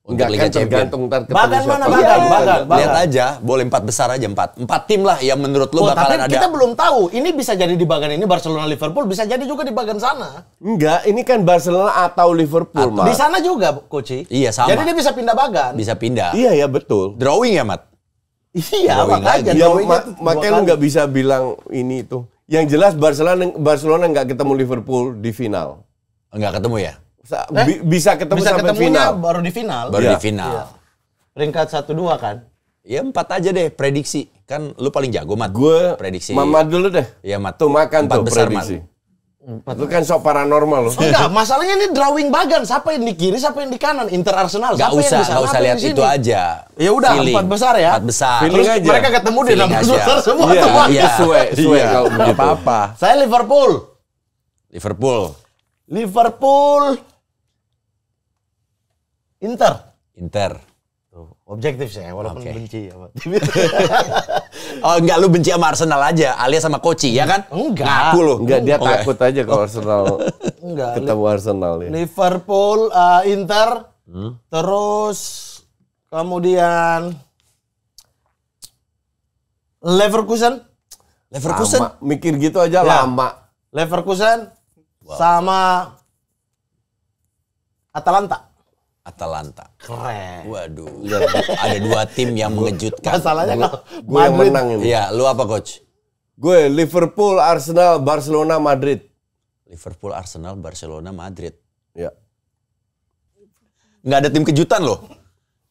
Untuk Enggak Liga kan, Champions. tergantung ntar ketemu Bagan siapa. mana, Iya, Bagan. Lihat aja, boleh 4 besar aja, 4 tim lah yang menurut lu Tapi bakalan ada. kita belum tahu. Ini bisa jadi di bagan ini Barcelona Liverpool, bisa jadi juga di bagan sana. Enggak, ini kan Barcelona atau Liverpool, Di Mas. sana juga, Coach. Iya, sama. Jadi dia bisa pindah bagan. Bisa pindah. Iya, ya betul. Drawing ya, Mat? Iya, Drawing makanya. lagi. Ya, drawingnya tuh makanya 2 lu kali. nggak bisa bilang ini itu. Yang jelas Barcelona nggak ketemu Liverpool di final. Enggak ketemu ya? Bisa ketemu Bisa sampai ketemunya final. baru di final. Baru Iya. di final. Iya. Peringkat 1-2 kan. Ya 4 aja deh prediksi. Kan lu paling jago, Mat. Gue prediksi. Mama dulu deh. Iya, Mat. Tuh makan 4 tuh besar, prediksi. Mat. Lu kan sok paranormal lu. Enggak, masalahnya ini drawing bagan. Siapa yang di kiri, siapa yang di kanan? Inter Arsenal. Gak Siapa yang di sana, usah apa lihat yang di itu sini? aja. Ya udah, Feeling. 4 besar ya. 4 besar. Feeling Terus aja. mereka ketemu di Feeling 6 aja. besar semua. Iya, teman. itu suwe Iya. kalau Nggak begitu. apa-apa. Saya Liverpool. Inter. Objektif saya, walaupun Oke. benci ya. Oh enggak, lu benci sama Arsenal aja, alias sama Koci, ya kan? Enggak. Ngaku lu. Enggak, dia Oke. takut aja kalau Arsenal Enggak. ketemu Arsenal ya. Liverpool, Inter, terus kemudian Leverkusen, Lama. Mikir gitu aja Ya. lama. Leverkusen sama Atalanta. Keren. Waduh. Ada 2 tim yang mengejutkan. Masalahnya kalau Gue yang Madrid, menang ini. Iya, lu apa, Coach? Gue Liverpool, Arsenal, Barcelona, Madrid. Liverpool, Arsenal, Barcelona, Madrid. Ya. Nggak ada tim kejutan loh.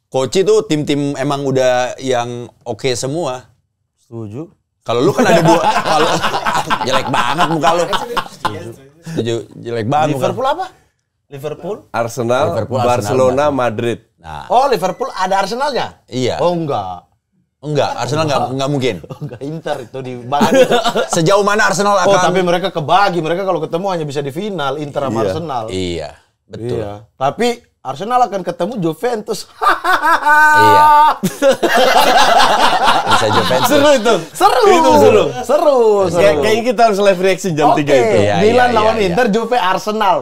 Coach itu tim-tim emang udah yang oke semua. setuju. Kalau lu kan ada 2. Kalau jelek banget muka lu. Setuju. Jelek banget muka lu. Liverpool apa? Liverpool? Arsenal, Liverpool, Barcelona, Arsenal, Madrid. Nah, Oh, Liverpool ada Arsenalnya? iya. Oh, enggak. Enggak, Arsenal enggak mungkin. Enggak, Inter itu di bagan itu. Sejauh mana Arsenal akan... Oh, tapi mereka kebagi. Mereka kalau ketemu hanya bisa di final, Inter sama Arsenal. Iya, betul. Iya. Tapi Arsenal akan ketemu Juventus. Iya. Bisa Juventus. Seru itu. Itu seru. Kayaknya kita harus live reaction jam 3 itu. Iya, Milan iya, lawan iya. Inter, Juve Arsenal.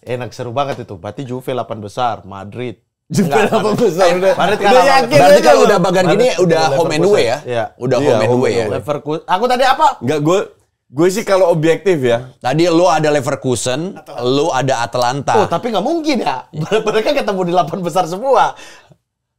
Enak, seru banget itu. Berarti Juve 8 besar, Madrid. Juve apa besar udah. Madrid Udah kalah. yakin Berarti aja kalau lu. udah bagan gini udah home and away ya? Iya. Udah Iya, home and home away and ya. away. Leverkusen. Aku tadi apa? Enggak, gue sih kalau objektif ya. Tadi lu ada Leverkusen, lu ada Atalanta. Oh, tapi nggak mungkin ya. Mereka ketemu di 8 besar semua.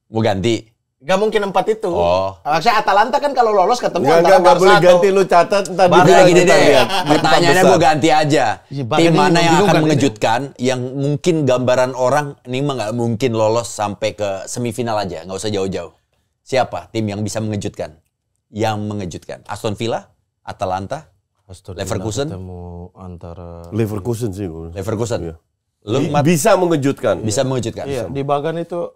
Mau ganti? Nggak mungkin 4 itu. Oh. Maksudnya Atalanta kan kalau lolos ketemu Enggak antara Barca boleh atau- ganti, lu catat tadi. Udah gini deh, pertanyaannya gue ganti aja. Iya, bagan Tim ini mana yang akan membingungkan mengejutkan, yang mungkin gambaran orang ini mah nggak mungkin lolos sampai ke semifinal aja, nggak usah jauh-jauh. Siapa tim yang bisa mengejutkan? Yang mengejutkan? Aston Villa, Atalanta, Leverkusen, ketemu antara Leverkusen sih gue. Leverkusen. Iya. Lu Mat, Bisa mengejutkan. bisa mengejutkan? Iya, di bagan itu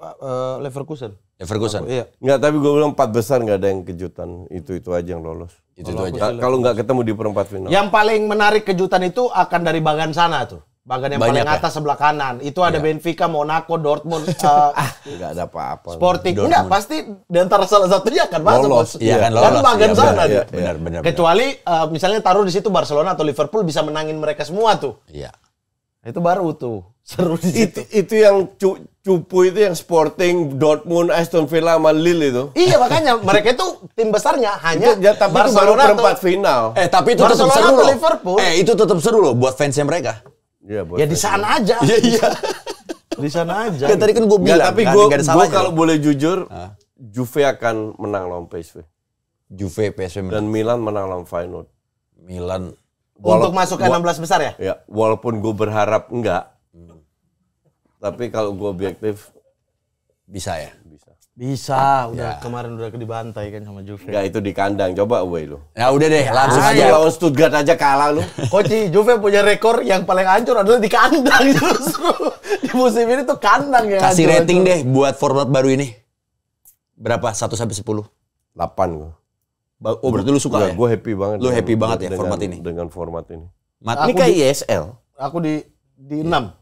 Leverkusen. Leverkusen. Iya. Enggak, tapi gue bilang 4 besar nggak ada yang kejutan. Itu aja yang lolos. Itu aja. Kalau nggak ketemu di perempat final. Yang paling menarik kejutan itu akan dari bagan sana tuh. Bagan yang Banyak paling ya? atas sebelah kanan. Itu ada Benfica, Monaco, Dortmund, Nggak ada apa-apa. Sporting. Dortmund. Enggak, pasti di antara salah satunya akan masuk. Lolos. Bos. Iya kan, Kan lolos. bagan Iya, sana. iya, tuh. Benar. Kecuali misalnya taruh di situ Barcelona atau Liverpool bisa menangin mereka semua tuh. Iya. Itu baru tuh. Seru di situ. Itu yang cupu itu yang Sporting, Dortmund, Aston Villa, sama Lille itu. Iya, makanya mereka itu tim besarnya hanya Tapi itu baru perempat final. Tapi itu tetap Barcelona seru atau loh. Liverpool. Itu tetap seru loh buat fansnya mereka. Iya, buat Ya di sana aja. Iya. Di sana aja. Kan tadi kan gue Nggak, bilang, tapi kan, gue nggak ada salahnya kalau loh. boleh jujur, Juve akan menang lawan PSV. Juve, PSV, Dan Milan menang lawan Feyenoord. Milan. Untuk masuk ke 16 besar ya? Ya, walaupun gue berharap enggak. Tapi kalau gue objektif, Bisa ya? bisa. Bisa, Ya. udah kemarin udah dibantai kan sama Juve. Enggak, itu di kandang. Coba away lu. Ya udah deh, langsung Aja aja. lawan Stuttgart aja kalah lu. Koci, Juve punya rekor yang paling hancur adalah di kandang justru. Di musim ini tuh kandang yang Kasih hancur. rating deh buat format baru ini. Berapa? 1 sampai 10. 8 gue. Oh, berarti lu suka ya? Gue happy banget. Lu happy banget ya format ini? Dengan format ini. Mat, Ini kayak ISL. Aku di 6.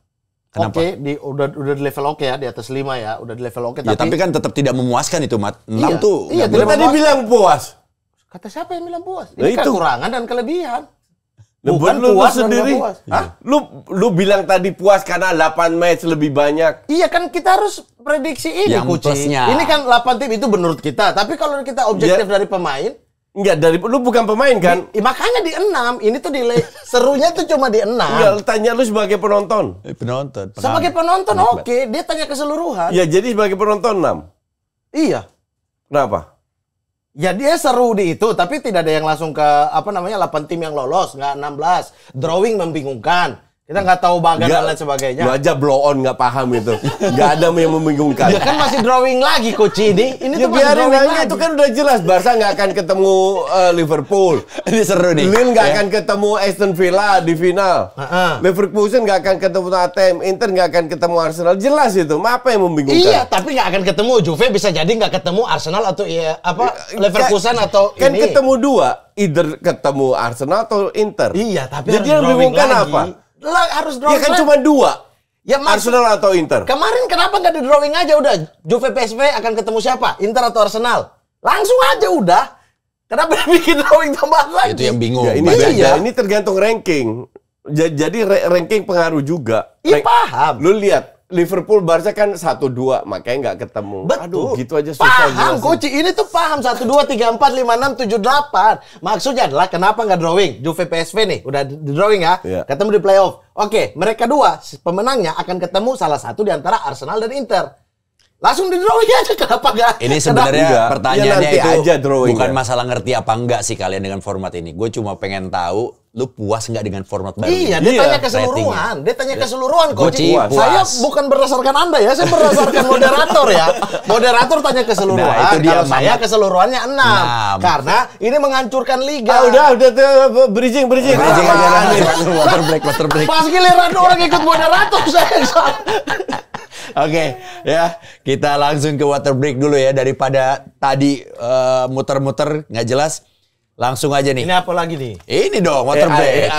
Kenapa? Oke, udah di level oke ya, di atas 5 ya, udah di level oke. ya tapi kan tetap tidak memuaskan itu, Mat. 6 Iya, tuh. iya, nggak Lu tidak tadi memuaskan. bilang puas. Kata siapa yang bilang puas? Nah, Ini itu. kekurangan dan kelebihan. Lu Bukan lu puas dan sendiri. nggak puas. Hah? Lu bilang tadi puas karena 8 match lebih banyak. Iya kan kita harus prediksi ini, Yang Kuci. plusnya. Ini kan 8 tim itu menurut kita, tapi kalau kita objektif Ya. dari pemain, Enggak, lu bukan pemain kan? makanya di 6. Ini tuh serunya tuh cuma di 6. Enggak, tanya lu sebagai penonton. Penonton. Sebagai penonton oke, dia tanya keseluruhan. Ya jadi sebagai penonton 6. Iya. Kenapa? Ya dia seru di itu, tapi tidak ada yang langsung ke 8 tim yang lolos, nggak 16. Drawing membingungkan. Kita nggak tahu bagan dan lain sebagainya. Lu aja blow on nggak paham itu. Nggak ada yang membingungkan. Ya kan masih drawing lagi Coach ini. Ini Ya tuh masih biarin drawing aja, lagi. itu kan udah jelas. Barca nggak akan ketemu Liverpool. Ini seru nih. Lille nggak Ya. akan ketemu Aston Villa di final. Leverkusen nggak akan ketemu Tottenham. Inter nggak akan ketemu Arsenal. Jelas itu. Apa yang membingungkan? Iya, tapi nggak akan ketemu. Juve bisa jadi nggak ketemu Arsenal atau Leverkusen atau kan ini. ketemu dua, either ketemu Arsenal atau Inter. Iya, tapi jadi harus yang drawing membingungkan lagi. apa? Harus Ya drawing kan lagi. cuma dua, Ya, maksud- Arsenal atau Inter. Kemarin kenapa nggak di drawing aja udah? Juve PSV akan ketemu siapa? Inter atau Arsenal? Langsung aja udah. Kenapa bikin drawing tambahan lagi? Itu yang bingung. Ya, ini Iya. beda. Ini tergantung ranking. Jadi ranking pengaruh juga. Iya, paham. Lu lihat Liverpool Barca kan 1-2, makanya nggak ketemu. Betul. Aduh, gitu aja susah Paham, jelasin. Coach. Ini tuh paham. 1, 2, 3, 4, 5, 6, 7, 8. Maksudnya adalah kenapa nggak drawing? Juve PSV nih, udah di drawing ya. Iya. Ketemu di playoff. Oke, mereka dua, pemenangnya akan ketemu salah satu di antara Arsenal dan Inter. Langsung di drawing aja, kenapa nggak? Ini sebenarnya Enggak. pertanyaannya Ya, nanti itu aja drawing bukan ya. masalah ngerti apa enggak sih kalian dengan format ini. Gue cuma pengen tahu lu puas nggak dengan format baru Iya, ini? dia tanya keseluruhan. Dia tanya keseluruhan, Coach. Gua puas. Saya bukan berdasarkan Anda ya, saya berdasarkan moderator ya. Moderator tanya keseluruhan. Nah, itu dia, Kalau saya Mamat. keseluruhannya 6. 6. Karena ini menghancurkan liga. Udah bridging. Bridging aja. Water break. Pas giliran orang ikut moderator saya yang salah. Oke, ya kita langsung ke water break dulu ya daripada tadi muter-muter nggak jelas. Langsung aja nih. Ini apa lagi nih? Ini dong water break.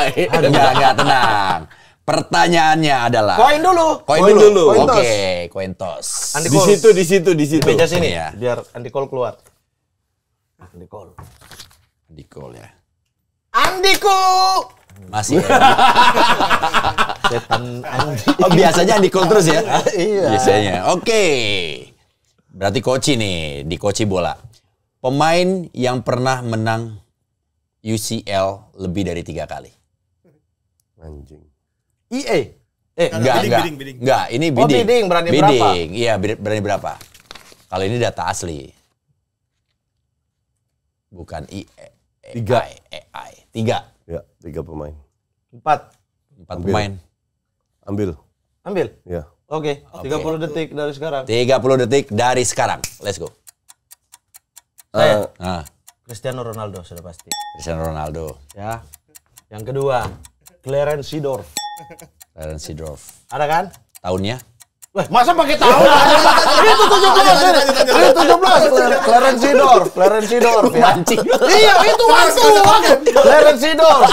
Enggak tenang. Pertanyaannya adalah Koin dulu. Koin dulu. Koin tos. Oke, koin tos. Andi Di Cole. situ. Di meja sini Ya. biar Andi Cole keluar. Andi Cole. Di call ya. Andiku. Masih. Setan Andi. Oh, biasanya di call terus ya? Iya. Biasanya. Oke. Berarti Koci nih, di Koci bola. Pemain yang pernah menang UCL lebih dari 3 kali. Anjing. IE. Enggak. Ini bidding. Oh, bidding, berani berapa? Iya, berani berapa? Kalau ini data asli. Bukan IE. 3. 3. Ya, 3 pemain. 4. 4 pemain. Ambil. Ya. Oke, 30 detik dari sekarang. 30 detik dari sekarang. Let's go. Saya. Nah, Cristiano Ronaldo sudah pasti. Cristiano Ronaldo. Ya. Yang kedua, Clarence Seedorf. Clarence Seedorf. Ada kan? Tahunnya? Wah, masa pakai tahun? Itu 17 ini. Itu 17. Clarence Seedorf ya. Iya, itu waktu. Clarence Seedorf.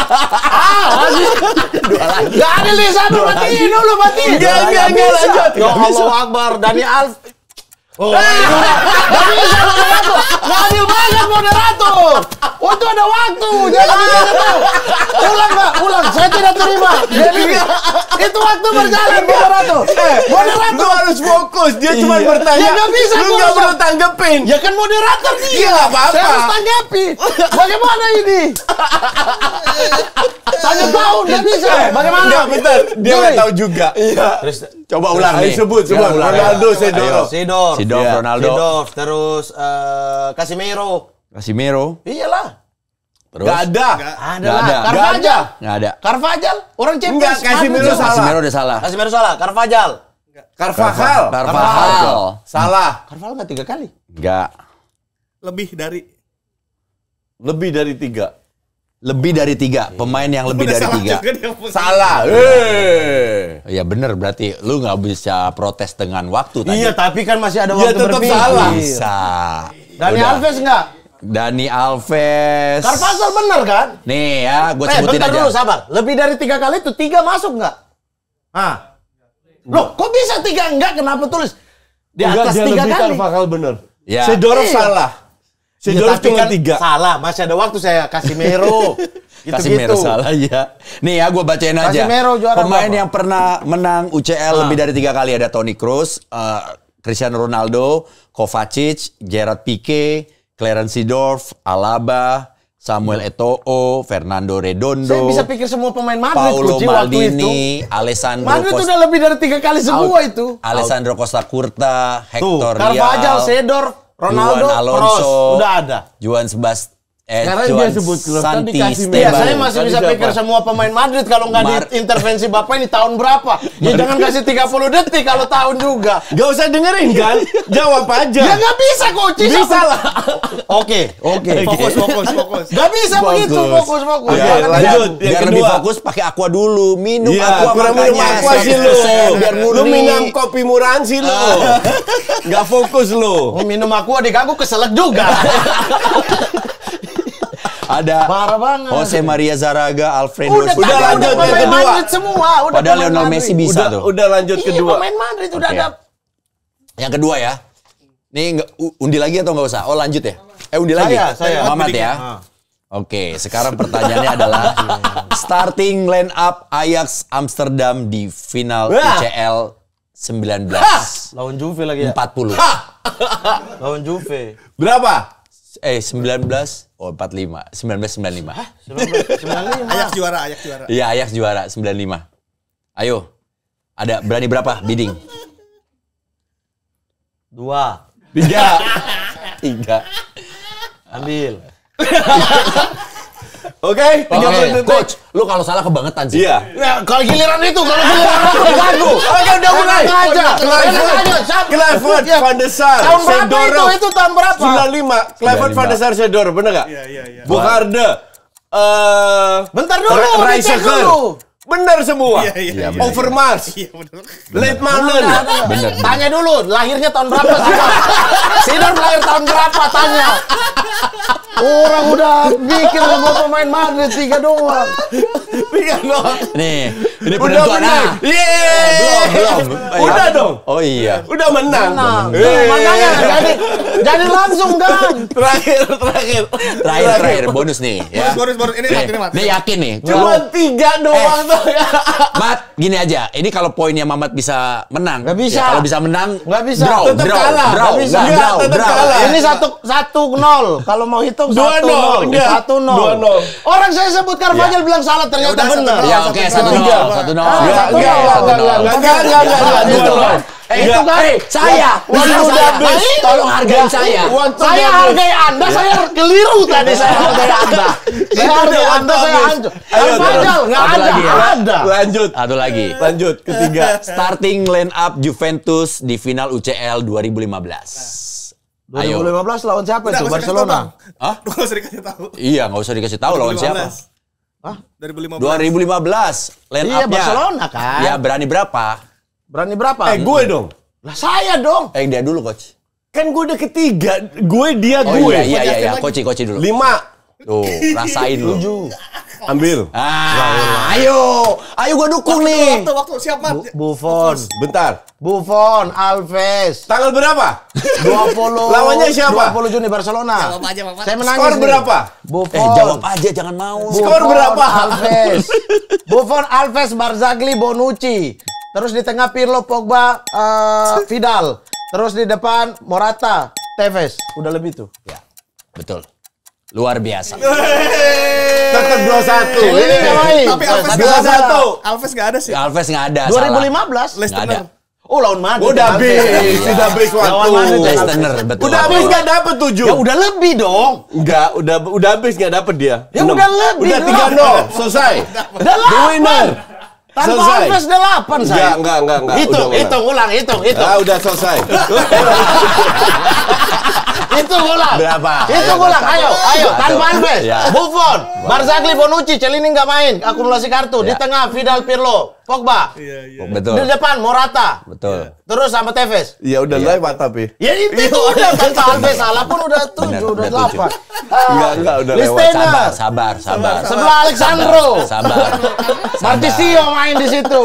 Enggak ada nih, satu matiin dulu, matiin. Enggak, lanjut. Ya Allah Akbar, Dani Alf. Oh, nggak bisa moderator. Nggak adil banget moderator. Oh, itu ada waktu. Jangan tahu. Ulang. Saya tidak terima. Jadi, itu waktu berjalan moderator. Lu harus fokus. Dia cuma bertanya. Ya nggak bisa. Lu nggak perlu tanggepin. Ya kan moderator dia. Iya, nggak apa-apa. Saya harus tanggapi. Bagaimana ini? Tanya tahun nggak bisa. Bagaimana? Enggak, bentar. Dia nggak tahu juga. Iya. Coba ulang Ayo nih. sebut. Ronaldo, Seedorf. Seedorf, Ronaldo. Seedorf, terus Casemiro. Casemiro. Iyalah. Terus? Nggak ada. Ada lah. Nggak ada. Carvajal. Orang Champions. Enggak, Casemiro Madrid. salah. Casemiro udah salah. Casemiro salah. Carvajal. Carvajal. Salah. Carvajal nggak 3 kali. Enggak. Lebih dari. Lebih dari 3. Lebih dari 3. Pemain yang lebih dari 3. Salah. Ya bener, berarti lu nggak bisa protes dengan waktu tadi. Iya, tapi kan masih ada Iya, waktu tetap berpikir. salah. Bisa. Dani Udah. Alves nggak? Dani Alves. Carvajal bener kan? Nih ya, gue sebutin bentar aja. dulu, sabar. Lebih dari 3 kali itu 3 masuk nggak? Hah? Loh, kok bisa 3 enggak? Kenapa tulis di atas 3 kali? Carvajal bener. Ya. Seedorf Iya. salah. Ya, Seedorf tapi cuma kan 3. salah, masih ada waktu saya Casemiro. Casemiro salah ya. Nih ya, gue bacain aja. Casemiro juara Pemain berapa? yang pernah menang UCL lebih dari 3 kali ada Toni Kroos, Cristiano Ronaldo, Kovacic, Gerard Pique, Clarence Seedorf, Alaba, Samuel Eto'o, Fernando Redondo, Saya bisa pikir semua pemain Madrid Paulo Kuci, waktu itu. Maldini, Alessandro Madrid Costa, udah lebih dari 3 kali semua itu. Alessandro Costa Curta, Tuh, Hector Carvajal, Real, Seedorf, Ronaldo, Juan Alonso, Kroos, udah ada. Juan Sebastian, Sekarang Juan dia sebut klub, kan Santi dikasih Esteban. Iya, saya masih Tadi bisa siapa? pikir semua pemain Madrid kalau nggak diintervensi Bapak ini tahun berapa. Ya jangan kasih 30 detik kalau tahun juga. Gak usah dengerin kan? Jawab aja. Ya nggak bisa Coach. Bisa lah. Oke. Fokus. Nggak bisa begitu, fokus. Oke, Jangan lanjut. biar- Yang Biar lebih kedua. fokus pakai aqua dulu. Minum Iya, aqua kurang minum makanya. aqua sih lu. Biar Lu murni. minum kopi murahan sih lu. Gak fokus lu. Oh, minum aku diganggu keselak juga. Ada Parah banget. Jose Maria Zaraga, Alfredo Udah Udah tadi, lanjut, pemain yang kedua. Madrid semua. Udah Padahal pemain Lionel Madrid. Messi bisa tuh. Udah lanjut Iya, kedua. pemain Madrid udah Oke. ada. Yang kedua ya. Nih undi lagi atau nggak usah? Oh lanjut ya. Undi lagi. Saya. Mamat ya. Oke, sekarang pertanyaannya adalah starting line up Ajax Amsterdam di final Wah. UCL 19 Lawan Juve lagi ya. 40. Lawan Juve. Berapa? 19 oh 45 1995. 1995. Ajax juara. Iya, Ajax juara 95. Ayo. Ada berani berapa bidding? 2. 3. Ambil. Oke, 30 detik. Coach, lu kalau salah kebangetan sih. Iya. Ya, kalau giliran aku diganggu. Oke, udah mulai. aja. Kluivert, Van der Sar, Tahun berapa Seedorf. itu tahun berapa? 95. Kluivert, Van der Sar, Seedorf. Bener gak? Iya. Bogarde. Bentar dulu, dicek Reiseger. dulu. Benar semua. Iya, benar. Overmars. Iya benar. Late Manon. Bener. Tanya dulu, lahirnya tahun berapa Sidor? Sidor lahir tahun berapa? Tanya. Orang udah bikin semua pemain Madrid 3 doang. Nih, ini Udah penentuan. menang. Nah, belum. Udah dong. Oh iya. Udah menang. Nah, Eh. makanya jadi langsung kan. Terakhir bonus nih ya. Bonus. Ini Mat. Nih yakin nih. Cuma 3 doang tuh. Mat, gini aja. Ini kalau poinnya Mamat bisa menang. Nggak bisa. Ya, kalau bisa menang, Nggak bisa. Draw, Tetap draw, kalah. draw, Nggak bisa. nggak, Nggak, draw, tetap draw. kalah. Ini 1-0. Kalau mau hitung 2-0. 1-0. Enggak. 1-0. Orang saya sebut Carvajal bilang salah ternyata Ya udah, benar. 1-0. Ya oke, 1-0. Enggak. 1-0. Enggak. Itu kan Saya, Waduh, udah habis. tolong hargai saya. Saya hargai Anda, saya keliru tadi saya hargai Anda. Saya hargai Anda, saya hancur. Carvajal nggak Satu ada. lagi ya. Ada. Lanjut. Satu lagi. Lanjut ketiga. Starting line up Juventus di final UCL 2015. Ayo. 2015 lawan siapa Udah, itu? nggak usah dikasih tahu, Barcelona. Bang. Hah? Nggak usah dikasih tahu. Iya, nggak usah dikasih tahu lawan siapa. 2015. 2015. Line Iya, up-nya. Barcelona kan. Ya, berani berapa? Berani berapa? Gue dong. Lah saya dong. Dia dulu, coach. Kan gue udah ketiga. Gue dia Oh gue. iya. Koci dulu. 5. Tuh, rasain lu. 7. Ambil. Ayo gua dukung nih. Waktu siap Mat. Buffon. Bentar. Buffon, Alves. Tanggal berapa? 20. Lawannya siapa? 20 Juni Barcelona. Jawab aja, Mamat. Saya menangis. Skor nih. berapa? Buffon. Jawab aja, jangan mau. Skor berapa? Alves. Buffon, Alves, Barzagli, Bonucci. Terus di tengah Pirlo, Pogba, Vidal. Terus di depan Morata, Tevez. Udah lebih tuh. Ya, betul. Luar biasa. Tetap 2-1. Ini nggak main. Tapi Alves Satu nggak ada. satu. Alves nggak ada sih. Alves nggak ada. 2015. Leicester. Nggak ada. Oh, lawan Madrid. Udah habis. Alves. Sudah habis Lawan waktu. Madrid. Leicester, betul. Udah habis nggak dapet 7. Ya udah lebih dong. Enggak, udah habis nggak dapet dia. Ya 6. udah lebih Udah dong. 3-0. Selesai. Udah The winner. Tanpa Selesai. Alves udah 8 saya. Enggak. Hitung, Udah hitung. udah selesai. Hitung ulang. Berapa? Hitung ulang. Ayo. Tanpa Alves. Ya. Buffon, Barzagli, Bonucci, Celini nggak main. Akumulasi kartu. Di Ya. tengah Vidal, Pirlo, Pogba. Iya. Betul. Di depan Morata. Betul. Terus sama Tevez. Ya udah lewat tapi. Ya itu udah tanpa Alves salah pun udah 7, udah udah 7. 8. Enggak udah lewat. Listener. Sabar. Sebelah Alexandro. Sabar. Martisio main di situ.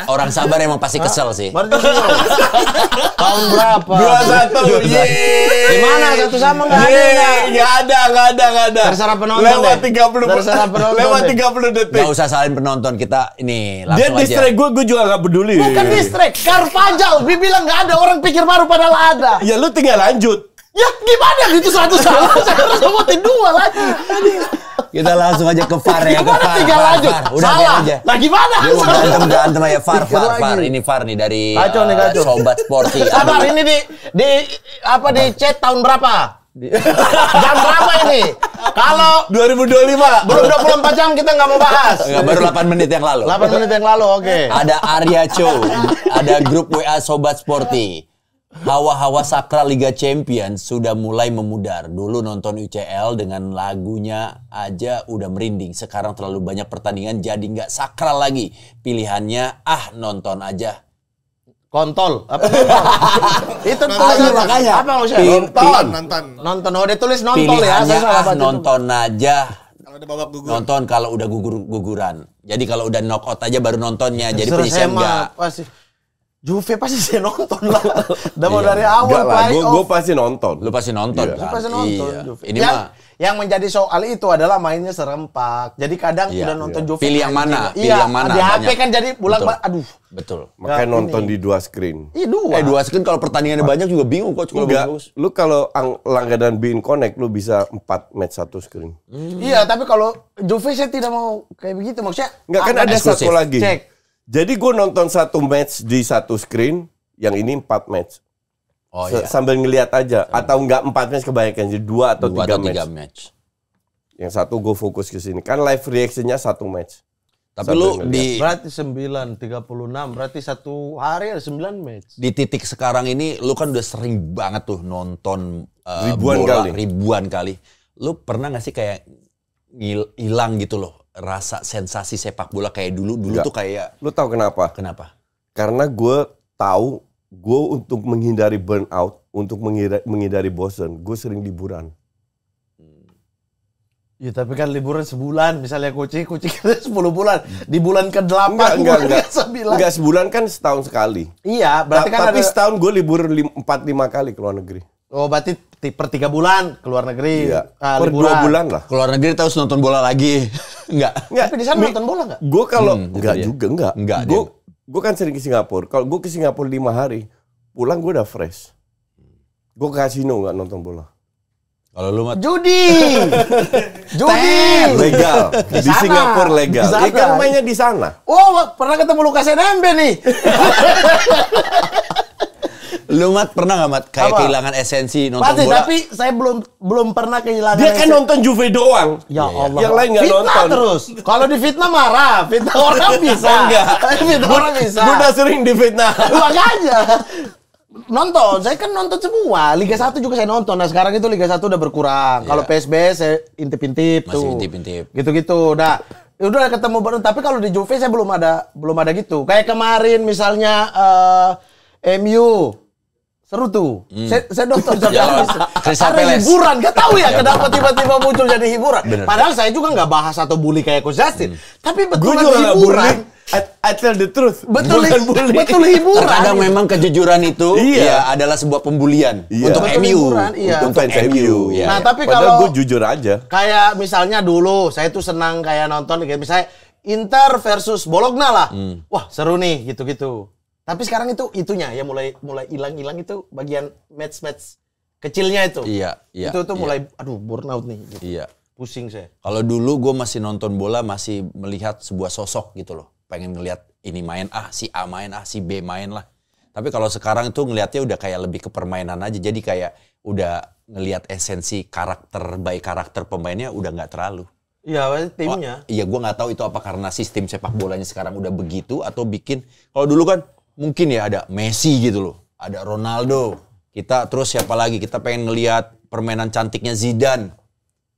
Orang sabar emang pasti kesel sih. Martisio. Tahun berapa? 2-1. Gimana? Satu sama nggak ada nggak? Enggak ada. Terserah penonton Lewat deh. 30. Terserah penonton Lewat deh. 30 detik. Gak usah salin penonton, kita ini Dia langsung aja. distract gue juga gak peduli. Bukan distract. Carvajal. Bilang nggak ada. Orang pikir baru padahal ada. Ya lu tinggal lanjut. Ya gimana gitu satu salah. Saya harus ngomotin 2 lagi. Kita langsung aja ke VAR ya, ke Gimana VAR. 3 lanjut? Udah biar Salah. aja. Lah gimana? Dia mau berantem aja VAR. Pikir lagi. Ini VAR nih dari Kacau nih, kacau. Sobat Sporty. Sabar, ini di chat tahun berapa? Jam berapa ini? Kalau 2025. belum 24 jam kita nggak mau bahas. Enggak, baru 8 menit yang lalu. 8 menit yang lalu, oke. Ada Arya Cho, ada grup WA Sobat Sporty. Hawa-hawa sakral Liga Champions sudah mulai memudar. Dulu nonton UCL dengan lagunya aja udah merinding. Sekarang terlalu banyak pertandingan jadi nggak sakral lagi. Pilihannya nonton aja. Kontol. Apa itu Makanya, makanya. Apa maksudnya? Nonton. Nonton. Oh, dia tulis nonton ya. Pilihannya Saya salah baca itu. nonton aja. Kalau ada babak gugur. Nonton kalau udah guguran. Jadi kalau udah knockout aja baru nontonnya. Jadi Terserah penyisian saya enggak. mah pasti Juve pasti saya nonton lah. Udah mau dari awal Enggak lah, gue playoff. pasti nonton. Lu pasti nonton Iya. kan? Pasti nonton Iya. Juve. Ini yang, mah yang menjadi soal itu adalah mainnya serempak. Jadi kadang Iya, udah nonton Juve. Pilih yang mana? Pilih Iya, yang mana? di HP Banyak. kan jadi bulan Betul. aduh. betul. Makanya Nggak, nonton ini. di 2 screen. Iya 2. 2 screen kalau pertandingannya banyak juga bingung coach kalau Enggak, bagus. lu kalau langganan Bein Connect lu bisa 4 match 1 screen. Iya, tapi kalau Juve saya tidak mau kayak begitu. Maksudnya Enggak kan ada eksklusif. satu lagi. Cek. Jadi gue nonton 1 match di 1 screen, yang ini 4 match. Oh iya. Sambil ngelihat aja atau enggak 4 match kebanyakan jadi 2 atau 3 match. match. Yang satu gue fokus ke sini. Kan live reaction-nya 1 match. Tapi Sambil lu ngeliat. Berarti 9, 36. Berarti satu hari ada 9 match. di titik sekarang ini lu kan udah sering banget tuh nonton Ribuan bola, kali. ribuan kali. Lu pernah nggak sih kayak hilang gitu loh rasa sensasi sepak bola kayak dulu tuh kayak. Lu tahu kenapa? Kenapa? Karena gue tahu gue untuk menghindari burnout, untuk menghindari bosan, gue sering liburan. Ya tapi kan liburan sebulan, misalnya kucing 10 bulan. Di bulan ke-8, Enggak. bulan ke-9. Enggak, sebulan kan setahun sekali. Iya, berarti kan Tapi ada... setahun gue libur 4-5 kali ke luar negeri. Oh, berarti per 3 bulan ke luar negeri. Iya. Per 2 bulan lah. Keluar negeri terus nonton bola lagi. Enggak. Tapi di sana nonton bola nggak? Gue kalau itu dia. Enggak, Gue kan sering ke Singapura. Kalau gue ke Singapura 5 hari, pulang gue udah fresh. Gue ke kasino nggak nonton bola. Kalau lu mah Judi. Legal. Di sana. Singapura legal. Di sana. Dia kan mainnya di sana. Oh, pernah ketemu Lukas NMB nih. Lu Mat pernah nggak Mat kayak Apa? kehilangan esensi nonton Pasti, bola? tapi saya belum pernah kehilangan. Dia kan nonton Juve doang. Ya Allah. Yang lain nggak Fitnah nonton. terus. Kalau difitnah marah, fitnah orang bisa. Enggak. Fitnah orang bisa. Gue udah sering difitnah. Makanya. Nonton, saya kan nonton semua. Liga 1 juga saya nonton. Nah sekarang itu Liga 1 udah berkurang. Kalau PSBS saya intip-intip Masih tuh. intip-intip. Gitu-gitu. Nah, udah ketemu baru. Tapi kalau di Juve saya belum ada gitu. Kayak kemarin misalnya MU. Seru tuh. Saya nonton sampai habis. Crystal Karena Palace. hiburan. Gak tahu ya kenapa tiba-tiba muncul jadi hiburan. Bener. Padahal saya juga nggak bahas atau bully kayak Coach Justin. Tapi Gue betul juga nggak bully. hiburan. I tell the truth. Betul, Bukan bully. betul hiburan. Terkadang memang kejujuran itu Iya. ya adalah sebuah pembulian Iya. untuk Betul MU. hiburan, iya. Untuk Fans MU. ya. Nah, tapi Padahal kalau gue jujur aja. kayak misalnya dulu saya tuh senang kayak nonton kayak misalnya Inter versus Bologna lah. Wah, seru nih gitu-gitu. Tapi sekarang itunya ya mulai hilang-hilang itu bagian match-match kecilnya itu. Iya, iya, Itu tuh iya. mulai aduh burnout nih gitu. Iya. Pusing saya. Kalau dulu gue masih nonton bola masih melihat sebuah sosok gitu loh. Pengen ngelihat ini main si A main si B main lah. Tapi kalau sekarang tuh ngelihatnya udah kayak lebih ke permainan aja. Jadi kayak udah ngelihat esensi karakter pemainnya udah nggak terlalu. Iya, timnya. Iya, gue nggak tahu itu apa karena sistem sepak bolanya sekarang udah begitu atau bikin. Kalau dulu kan mungkin ya ada Messi gitu loh, ada Ronaldo. Kita terus siapa lagi? Kita pengen ngelihat permainan cantiknya Zidane.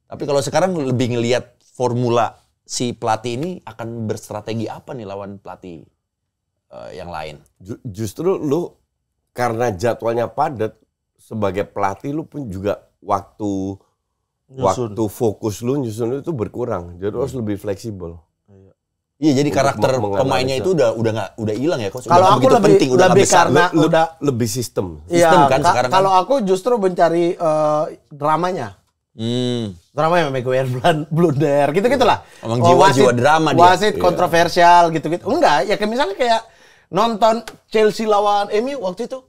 Tapi kalau sekarang lebih ngelihat formula si pelatih ini akan berstrategi apa nih lawan pelatih yang lain. Justru lu karena jadwalnya padat sebagai pelatih lu pun juga waktu fokus lu nyusun itu berkurang. Jadi harus lebih fleksibel. Iya, jadi karakter menganalisa. pemainnya itu udah hilang ya, Coach. Kalau Udah aku begitu lebih penting, udah nggak lebih besar. karena udah Lebih sistem. Sistem iya, kan sekarang kan. Kalau aku justru mencari dramanya. Drama yang Maguire blunder gitu-gitulah. Emang jiwa drama dia. Wasit kontroversial gitu-gitu. Enggak, ya kayak misalnya kayak nonton Chelsea lawan MU waktu itu.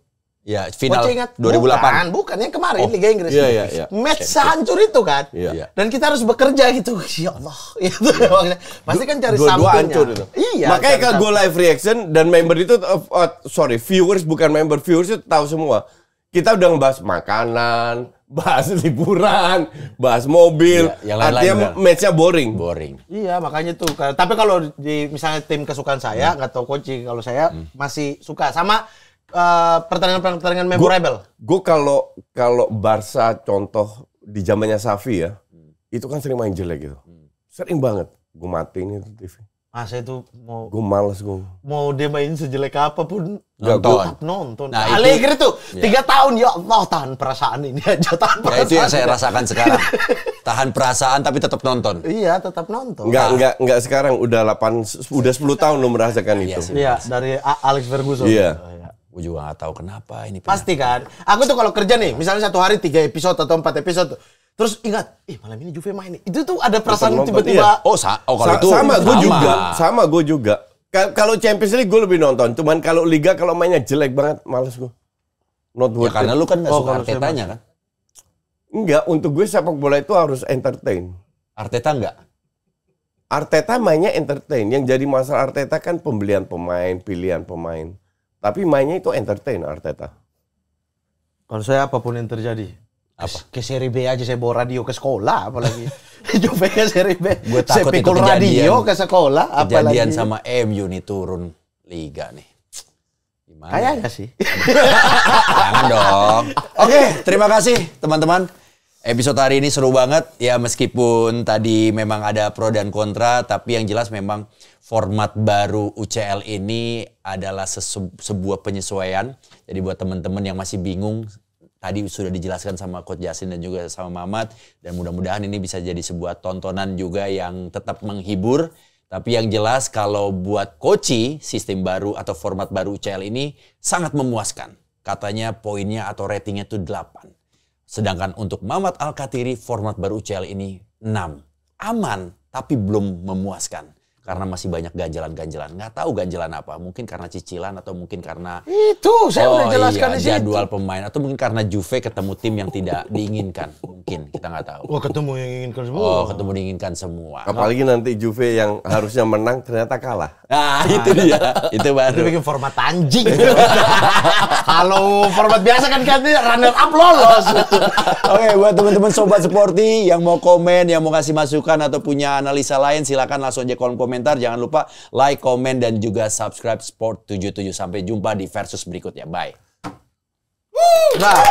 Ya, final Kocok ingat? 2008. Bukan yang kemarin Liga Inggris. Iya. Match sehancur itu kan. Iya. Dan kita harus bekerja gitu. Ya Allah. Itu maksudnya. Pasti kan cari Dua-dua sampingnya. hancur itu. Iya. Makanya cari kalau gue live reaction dan member itu, viewers bukan member, viewers itu tahu semua. Kita udah ngebahas makanan, bahas liburan, bahas mobil. Iya, yang lain-lain artinya enggak. match-nya boring. Boring. Iya, makanya tuh. Tapi kalau di misalnya tim kesukaan saya, nggak tahu Koci, kalau saya masih suka sama pertandingan-pertandingan memorable. Gue kalau Barca contoh di zamannya Xavi ya, itu kan sering main jelek gitu. Sering banget. Gue matiin itu TV. Saya tuh Gue males gue. mau dia main sejelek apapun nonton. Nah, Allegri tuh 3 tahun ya Allah tahan perasaan ini aja tahan perasaan. Ya itu yang saya rasakan sekarang. Tahan perasaan tapi tetap nonton. Iya, tetap nonton. Enggak sekarang udah 10 tahun lo merasakan itu. sih. Iya, dari Alex Ferguson. Iya. Gue juga nggak tahu kenapa ini. Pasti kan. Aku tuh kalau kerja nih, misalnya satu hari 3 episode atau 4 episode, terus ingat, malam ini Juve main nih. Itu tuh ada perasaan nonton, tiba-tiba. iya. Kalau itu Sama gue juga. Kalau Champions League gue lebih nonton. Cuman kalau Liga kalau mainnya jelek banget, males gue. Not Ya worth karena it. lu kan nggak suka kalau saya Artetanya kan. Enggak, untuk gue sepak bola itu harus entertain. Arteta nggak. Arteta mainnya entertain. Yang jadi masalah Arteta kan pembelian pemain, pilihan pemain. Tapi mainnya itu entertain Arteta. Kalau saya apapun yang terjadi. Apa? Ke Serie B aja saya bawa radio ke sekolah, apalagi Juve ke Serie B. Gue Saya takut itu pikul radio ke sekolah, kejadian apalagi. sama MU nih turun liga nih. Gimana? Kayaknya sih. Jangan dong. Oke, terima kasih teman-teman. Episode hari ini seru banget ya, meskipun tadi memang ada pro dan kontra, tapi yang jelas memang format baru UCL ini adalah sebuah penyesuaian. Jadi buat teman-teman yang masih bingung, tadi sudah dijelaskan sama Coach Jasin dan juga sama Mamat, dan mudah-mudahan ini bisa jadi sebuah tontonan juga yang tetap menghibur. Tapi yang jelas kalau buat Koci, sistem baru atau format baru UCL ini sangat memuaskan. Katanya poinnya atau ratingnya itu 8. Sedangkan untuk Mamat Al-Kathiri, format baru UCL ini 6. Aman, tapi belum memuaskan. Karena masih banyak ganjalan-ganjalan. Nggak tahu ganjalan apa. Mungkin karena cicilan atau mungkin karena... Itu, saya udah jelaskan di situ. Jadwal pemain. Atau mungkin karena Juve ketemu tim yang tidak diinginkan. Mungkin, kita nggak tahu. Wah, ketemu yang inginkan semua. Oh, ketemu diinginkan semua. Apalagi nanti Juve yang harusnya menang ternyata kalah. Nah, itu dia. Itu baru. Itu bikin format anjing. Kalau format biasa kan runner up lolos. Oke, buat teman-teman Sobat Sporty yang mau komen, yang mau kasih masukan atau punya analisa lain, silakan langsung aja kolom komentar. Jangan lupa like, komen, dan juga subscribe Sport 77. Sampai jumpa di versus berikutnya. Bye. Nah.